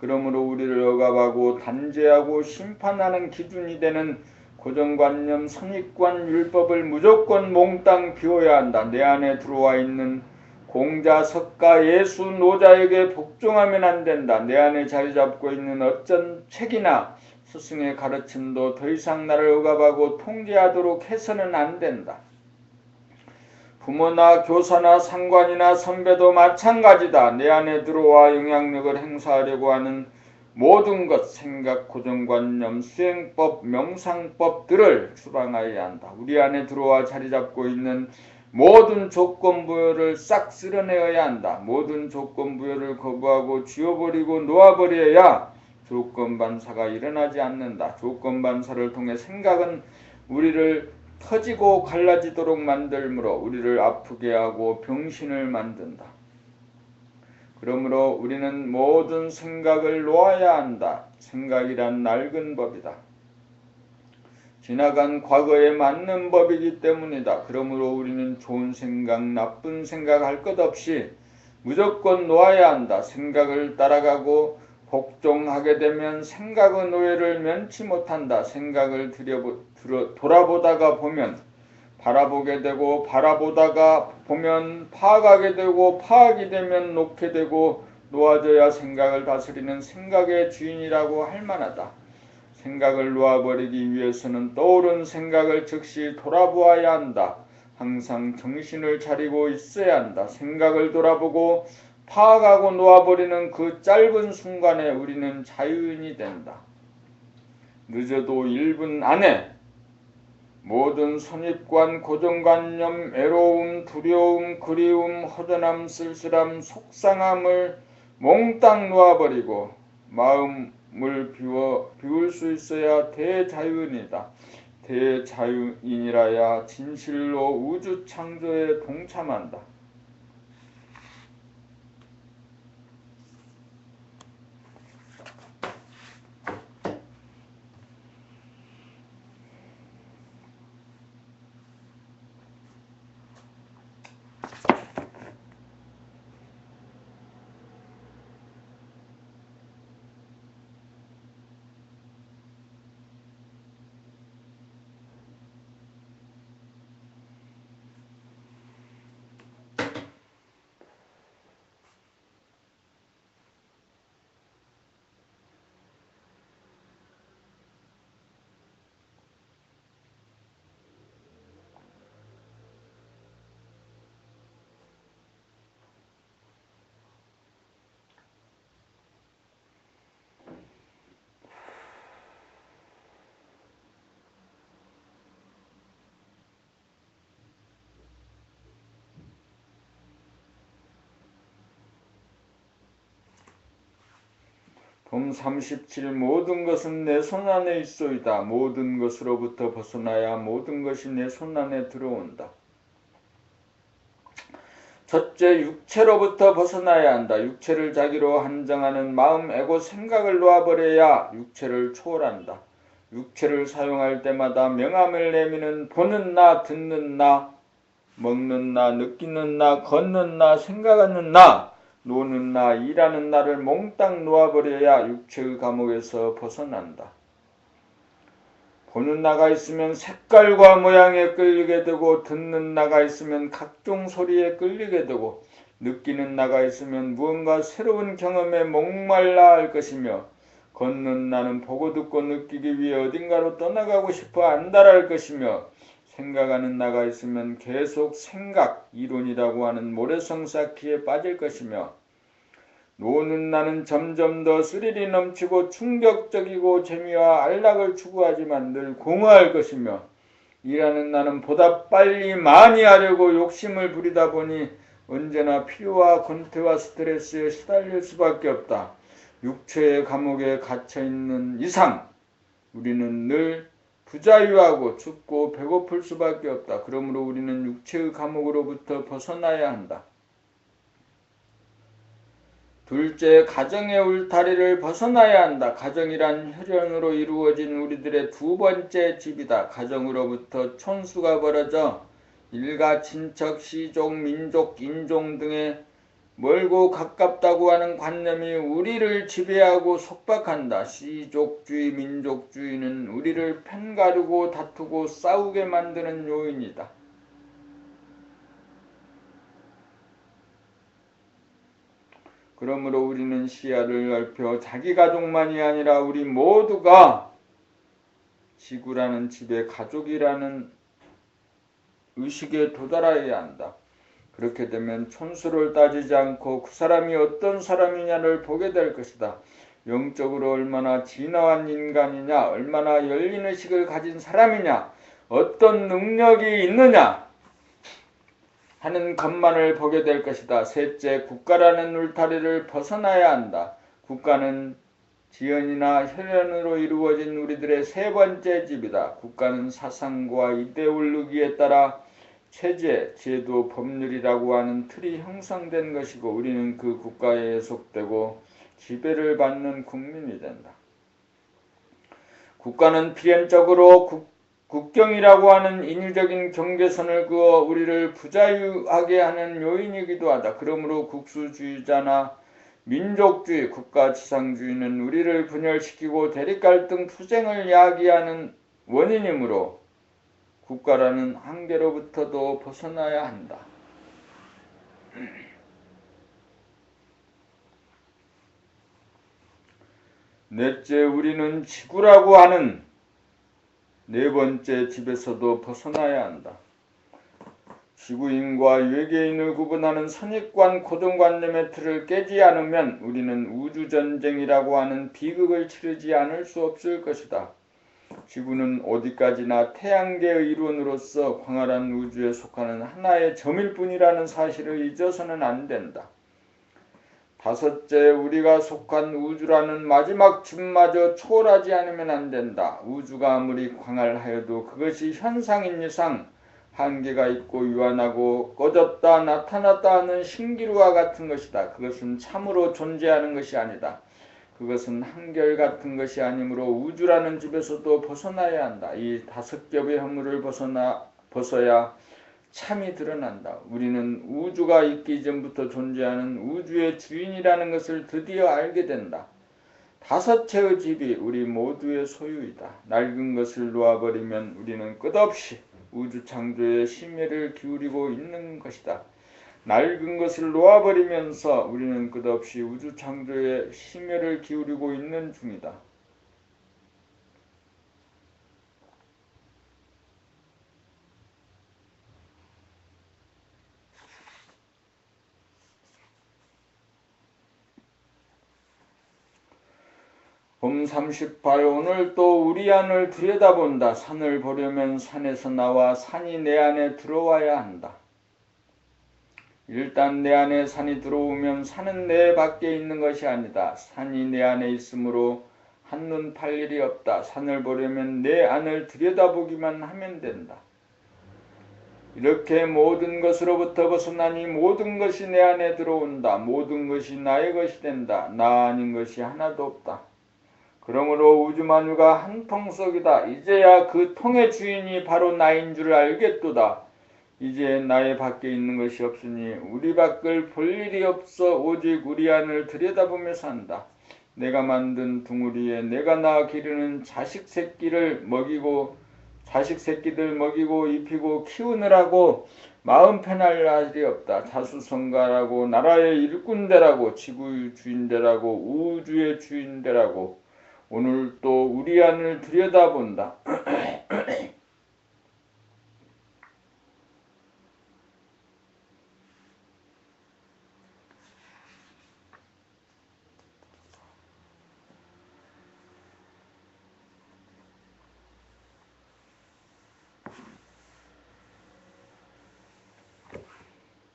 그러므로 우리를 억압하고 단죄하고 심판하는 기준이 되는 고정관념, 선입관, 율법을 무조건 몽땅 비워야 한다. 내 안에 들어와 있는 공자, 석가, 예수, 노자에게 복종하면 안 된다. 내 안에 자리 잡고 있는 어떤 책이나 스승의 가르침도 더 이상 나를 억압하고 통제하도록 해서는 안 된다. 부모나 교사나 상관이나 선배도 마찬가지다. 내 안에 들어와 영향력을 행사하려고 하는 모든 것, 생각, 고정관념, 수행법, 명상법들을 추방하여야 한다. 우리 안에 들어와 자리 잡고 있는 모든 조건부여를 싹 쓸어내어야 한다. 모든 조건부여를 거부하고 지워버리고 놓아버려야 조건반사가 일어나지 않는다. 조건반사를 통해 생각은 우리를 터지고 갈라지도록 만들므로 우리를 아프게 하고 병신을 만든다. 그러므로 우리는 모든 생각을 놓아야 한다. 생각이란 낡은 법이다. 지나간 과거에 맞는 법이기 때문이다. 그러므로 우리는 좋은 생각, 나쁜 생각 할 것 없이 무조건 놓아야 한다. 생각을 따라가고 복종하게 되면 생각의 노예를 면치 못한다. 생각을 돌아보다가 보면 바라보게 되고 바라보다가 보면 파악하게 되고 파악이 되면 놓게 되고 놓아져야 생각을 다스리는 생각의 주인이라고 할 만하다. 생각을 놓아버리기 위해서는 떠오른 생각을 즉시 돌아보아야 한다. 항상 정신을 차리고 있어야 한다. 생각을 돌아보고 파악하고 놓아버리는 그 짧은 순간에 우리는 자유인이 된다. 늦어도 1분 안에 모든 선입관, 고정관념, 애로움, 두려움, 그리움, 허전함, 쓸쓸함, 속상함을 몽땅 놓아버리고 마음을 비울 수 있어야 대자유인이다. 대자유인이라야 진실로 우주 창조에 동참한다. 돔 37 모든 것은 내 손안에 있소이다. 모든 것으로부터 벗어나야 모든 것이 내 손안에 들어온다. 첫째, 육체로부터 벗어나야 한다. 육체를 자기로 한정하는 마음, 에고, 생각을 놓아버려야 육체를 초월한다. 육체를 사용할 때마다 명함을 내미는 보는 나, 듣는 나, 먹는 나, 느끼는 나, 걷는 나, 생각하는 나, 노는 나, 일하는 나를 몽땅 놓아버려야 육체의 감옥에서 벗어난다. 보는 나가 있으면 색깔과 모양에 끌리게 되고, 듣는 나가 있으면 각종 소리에 끌리게 되고, 느끼는 나가 있으면 무언가 새로운 경험에 목말라 할 것이며, 걷는 나는 보고 듣고 느끼기 위해 어딘가로 떠나가고 싶어 안달할 것이며, 생각하는 나가 있으면 계속 생각, 이론이라고 하는 모래성 쌓기에 빠질 것이며, 노는 나는 점점 더 스릴이 넘치고 충격적이고 재미와 안락을 추구하지만 늘 공허할 것이며, 일하는 나는 보다 빨리 많이 하려고 욕심을 부리다 보니 언제나 피로와 권태와 스트레스에 시달릴 수밖에 없다. 육체의 감옥에 갇혀있는 이상 우리는 늘 부자유하고 춥고 배고플 수밖에 없다. 그러므로 우리는 육체의 감옥으로부터 벗어나야 한다. 둘째, 가정의 울타리를 벗어나야 한다. 가정이란 혈연으로 이루어진 우리들의 두 번째 집이다. 가정으로부터 촌수가 벌어져 일가, 친척, 시족, 민족, 인종 등의 멀고 가깝다고 하는 관념이 우리를 지배하고 속박한다. 시족주의, 민족주의는 우리를 편가르고 다투고 싸우게 만드는 요인이다. 그러므로 우리는 시야를 넓혀 자기 가족만이 아니라 우리 모두가 지구라는 집의 가족이라는 의식에 도달해야 한다. 그렇게 되면 촌수를 따지지 않고 그 사람이 어떤 사람이냐를 보게 될 것이다. 영적으로 얼마나 진화한 인간이냐, 얼마나 열린 의식을 가진 사람이냐, 어떤 능력이 있느냐 하는 것만을 보게 될 것이다. 셋째, 국가라는 울타리를 벗어나야 한다. 국가는 지연이나 혈연으로 이루어진 우리들의 세 번째 집이다. 국가는 사상과 이데올로기에 따라 체제, 제도, 법률이라고 하는 틀이 형성된 것이고 우리는 그 국가에 속되고 지배를 받는 국민이 된다. 국가는 필연적으로 국경이라고 하는 인위적인 경계선을 그어 우리를 부자유하게 하는 요인이기도 하다. 그러므로 국수주의자나 민족주의, 국가지상주의는 우리를 분열시키고 대립갈등, 투쟁을 야기하는 원인이므로 국가라는 한계로부터도 벗어나야 한다. 넷째, 우리는 지구라고 하는 네 번째 집에서도 벗어나야 한다. 지구인과 외계인을 구분하는 선입관 고정관념의 틀을 깨지 않으면 우리는 우주전쟁이라고 하는 비극을 치르지 않을 수 없을 것이다. 지구는 어디까지나 태양계의 이론으로서 광활한 우주에 속하는 하나의 점일 뿐이라는 사실을 잊어서는 안 된다. 다섯째, 우리가 속한 우주라는 마지막 집마저 초월하지 않으면 안 된다. 우주가 아무리 광활하여도 그것이 현상인 이상 한계가 있고 유한하고 꺼졌다 나타났다 하는 신기루와 같은 것이다. 그것은 참으로 존재하는 것이 아니다. 그것은 한결같은 것이 아니므로 우주라는 집에서도 벗어나야 한다. 이 다섯 겹의 허물을 벗어야 참이 드러난다. 우리는 우주가 있기 이전부터 존재하는 우주의 주인이라는 것을 드디어 알게 된다. 다섯 채의 집이 우리 모두의 소유이다. 낡은 것을 놓아버리면 우리는 끝없이 우주 창조에 심혈을 기울이고 있는 것이다. 낡은 것을 놓아버리면서 우리는 끝없이 우주 창조에 심혈을 기울이고 있는 중이다. 봄 38. 오늘 또 우리 안을 들여다본다. 산을 보려면 산에서 나와 산이 내 안에 들어와야 한다. 일단 내 안에 산이 들어오면 산은 내 밖에 있는 것이 아니다. 산이 내 안에 있으므로 한눈 팔 일이 없다. 산을 보려면 내 안을 들여다보기만 하면 된다. 이렇게 모든 것으로부터 벗어나니 모든 것이 내 안에 들어온다. 모든 것이 나의 것이 된다. 나 아닌 것이 하나도 없다. 그러므로 우주만유가 한 통속이다. 이제야 그 통의 주인이 바로 나인 줄 알겠도다. 이제 나의 밖에 있는 것이 없으니 우리 밖을 볼 일이 없어 오직 우리 안을 들여다보며 산다. 내가 만든 둥우리에 내가 낳아 기르는 자식 새끼들 먹이고 입히고 키우느라고 마음 편할 날이 없다. 자수성가라고 나라의 일꾼되라고 지구의 주인되라고 우주의 주인되라고 오늘 또 우리 안을 들여다본다.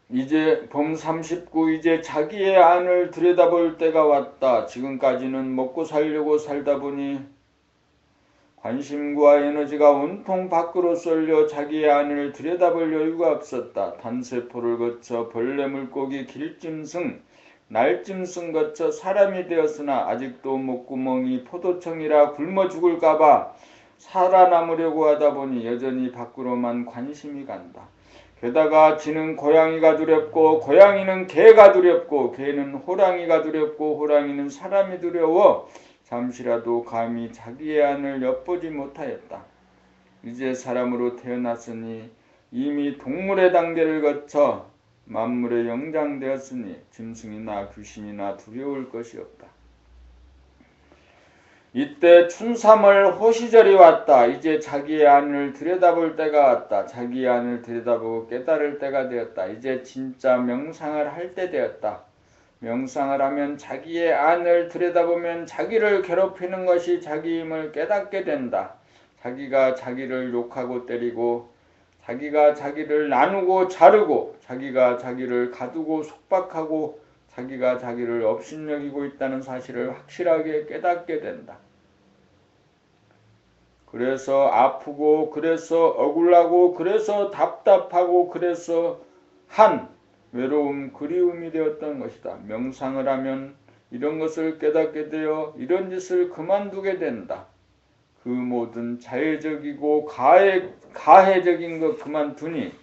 이제 범 39 이제 자기의 안을 들여다볼 때가 왔다. 지금까지는 먹고 살려고 살다 보니 관심과 에너지가 온통 밖으로 쏠려 자기의 안을 들여다볼 여유가 없었다. 단세포를 거쳐 벌레 물고기 길짐승 날짐승 거쳐 사람이 되었으나 아직도 목구멍이 포도청이라 굶어 죽을까봐 살아남으려고 하다 보니 여전히 밖으로만 관심이 간다. 게다가 지는 고양이가 두렵고 고양이는 개가 두렵고 개는 호랑이가 두렵고 호랑이는 사람이 두려워 잠시라도 감히 자기의 안을 엿보지 못하였다. 이제 사람으로 태어났으니 이미 동물의 단계를 거쳐 만물에 영장되었으니 짐승이나 귀신이나 두려울 것이 없다. 이때 춘삼월 호시절이 왔다. 이제 자기의 안을 들여다볼 때가 왔다. 자기의 안을 들여다보고 깨달을 때가 되었다. 이제 진짜 명상을 할 때 되었다. 명상을 하면 자기의 안을 들여다보면 자기를 괴롭히는 것이 자기임을 깨닫게 된다. 자기가 자기를 욕하고 때리고 자기가 자기를 나누고 자르고 자기가 자기를 가두고 속박하고 자기가 자기를 업신여기고 있다는 사실을 확실하게 깨닫게 된다. 그래서 아프고 그래서 억울하고 그래서 답답하고 그래서 외로움 그리움이 되었던 것이다. 명상을 하면 이런 것을 깨닫게 되어 이런 짓을 그만두게 된다. 그 모든 자해적이고 가해적인 것 그만두니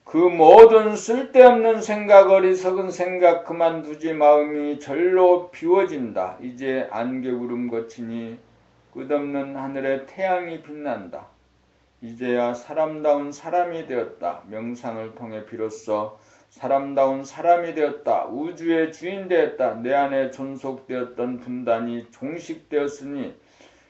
그 모든 쓸데없는 생각 어리석은 생각 그만두지 마음이 절로 비워진다. 이제 안개구름 거치니 끝없는 하늘에 태양이 빛난다. 이제야 사람다운 사람이 되었다. 명상을 통해 비로소 사람다운 사람이 되었다. 우주의 주인 되었다. 내 안에 존속되었던 분단이 종식되었으니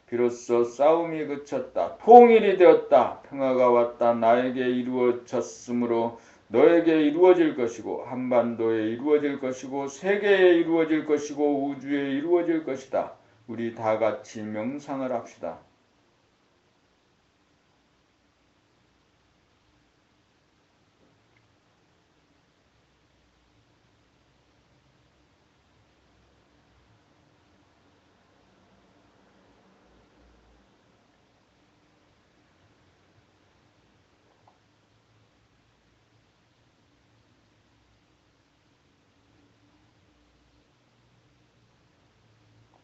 비로소 싸움이 그쳤다. 통일이 되었다. 평화가 왔다. 나에게 이루어졌으므로 너에게 이루어질 것이고 한반도에 이루어질 것이고 세계에 이루어질 것이고 우주에 이루어질 것이다. 우리 다 같이 명상을 합시다.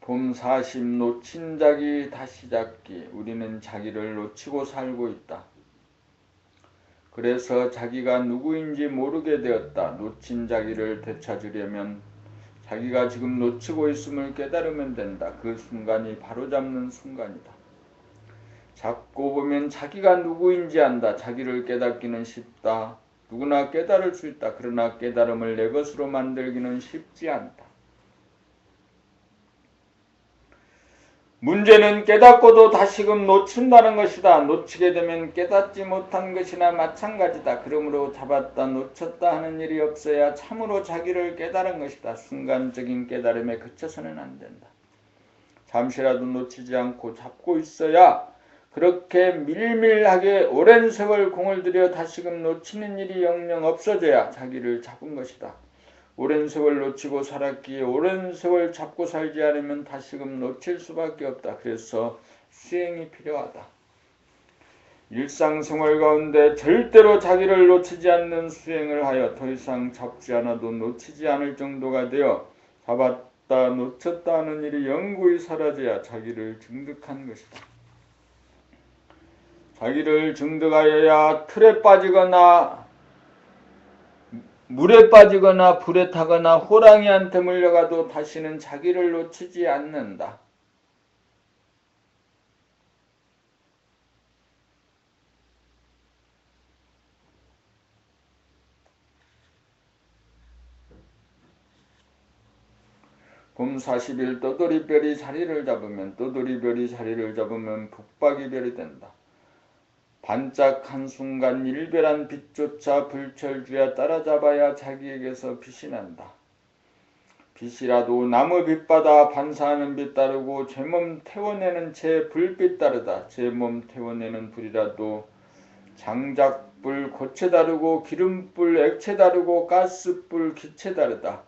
봄 40 놓친 자기 다시 잡기. 우리는 자기를 놓치고 살고 있다. 그래서 자기가 누구인지 모르게 되었다. 놓친 자기를 되찾으려면 자기가 지금 놓치고 있음을 깨달으면 된다. 그 순간이 바로잡는 순간이다. 잡고 보면 자기가 누구인지 안다. 자기를 깨닫기는 쉽다. 누구나 깨달을 수 있다. 그러나 깨달음을 내 것으로 만들기는 쉽지 않다. 문제는 깨닫고도 다시금 놓친다는 것이다. 놓치게 되면 깨닫지 못한 것이나 마찬가지다. 그러므로 잡았다 놓쳤다 하는 일이 없어야 참으로 자기를 깨달은 것이다. 순간적인 깨달음에 그쳐서는 안 된다. 잠시라도 놓치지 않고 잡고 있어야 그렇게 밀밀하게 오랜 세월 공을 들여 다시금 놓치는 일이 영영 없어져야 자기를 잡은 것이다. 오랜 세월 놓치고 살았기에 오랜 세월 잡고 살지 않으면 다시금 놓칠 수밖에 없다. 그래서 수행이 필요하다. 일상생활 가운데 절대로 자기를 놓치지 않는 수행을 하여 더 이상 잡지 않아도 놓치지 않을 정도가 되어 잡았다 놓쳤다 하는 일이 영구히 사라져야 자기를 증득한 것이다. 자기를 증득하여야 틀에 빠지거나 물에 빠지거나 불에 타거나 호랑이한테 물려가도 다시는 자기를 놓치지 않는다. 봄 40일 떠돌이별이 자리를 잡으면 북박이별이 된다. 반짝 한순간 일별한 빛조차 불철주야 따라잡아야 자기에게서 빛이 난다. 빛이라도 나무 빛 받아 반사하는 빛 따르고 제 몸 태워내는 제 불빛 따르다. 제 몸 태워내는 불이라도 장작불 고체 다르고 기름불 액체 다르고 가스불 기체 다르다.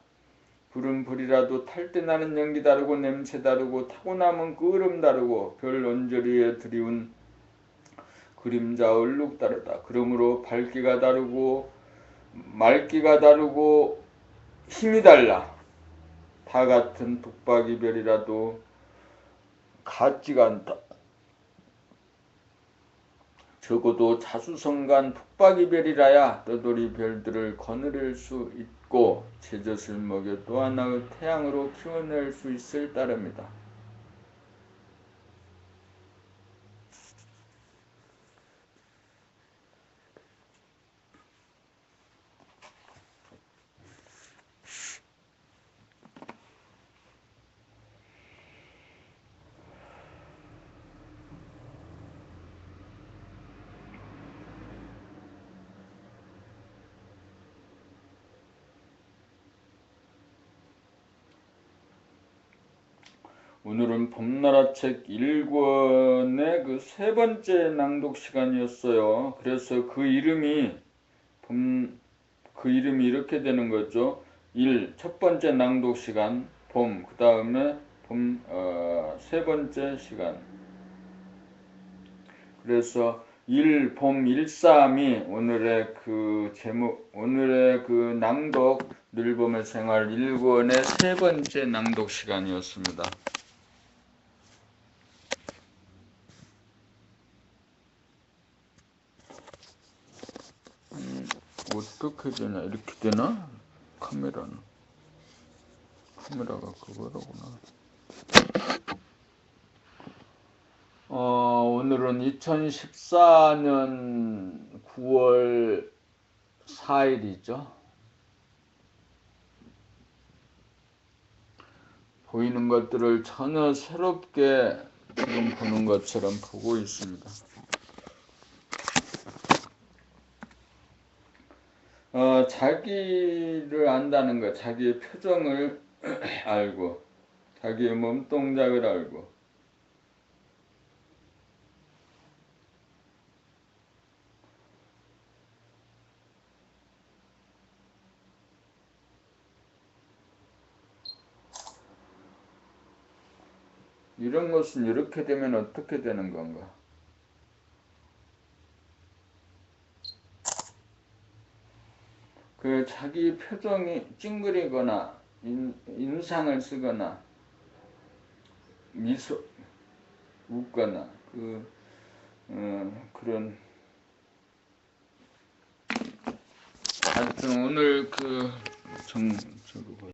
불은 불이라도 탈 때 나는 연기 다르고 냄새 다르고 타고 남은 끄름 다르고 별 언저리에 드리운 그림자 얼룩 다르다. 그러므로 밝기가 다르고 맑기가 다르고 힘이 달라. 다 같은 북박이별이라도 같지가 않다. 적어도 자수성간 북박이별이라야 떠돌이 별들을 거느릴 수 있고 제젖을 먹여 또 하나의 태양으로 키워낼 수 있을 따름이다. 오늘은 봄나라책 1권의 그 세 번째 낭독 시간이었어요. 그래서 그 이름이 이렇게 되는 거죠. 첫 번째 낭독 시간, 봄, 그 다음에 세 번째 시간. 그래서 봄 1.3이 오늘의 그 제목, 오늘의 그 낭독, 늘봄의 생활 1권의 세 번째 낭독 시간이었습니다. 어떻게 되나? 이렇게 되나? 카메라가 그거라구나. 오늘은 2014년 9월 4일이죠. 보이는 것들을 전혀 새롭게 지금 보는 것처럼 보고 있습니다. 자기를 안다는 것, 자기의 표정을 알고, 자기의 몸 동작을 알고, 이런 것은 이렇게 되면 어떻게 되는 건가? 그 자기 표정이 찡그리거나 인상을 쓰거나 미소 웃거나 그런 하여튼 오늘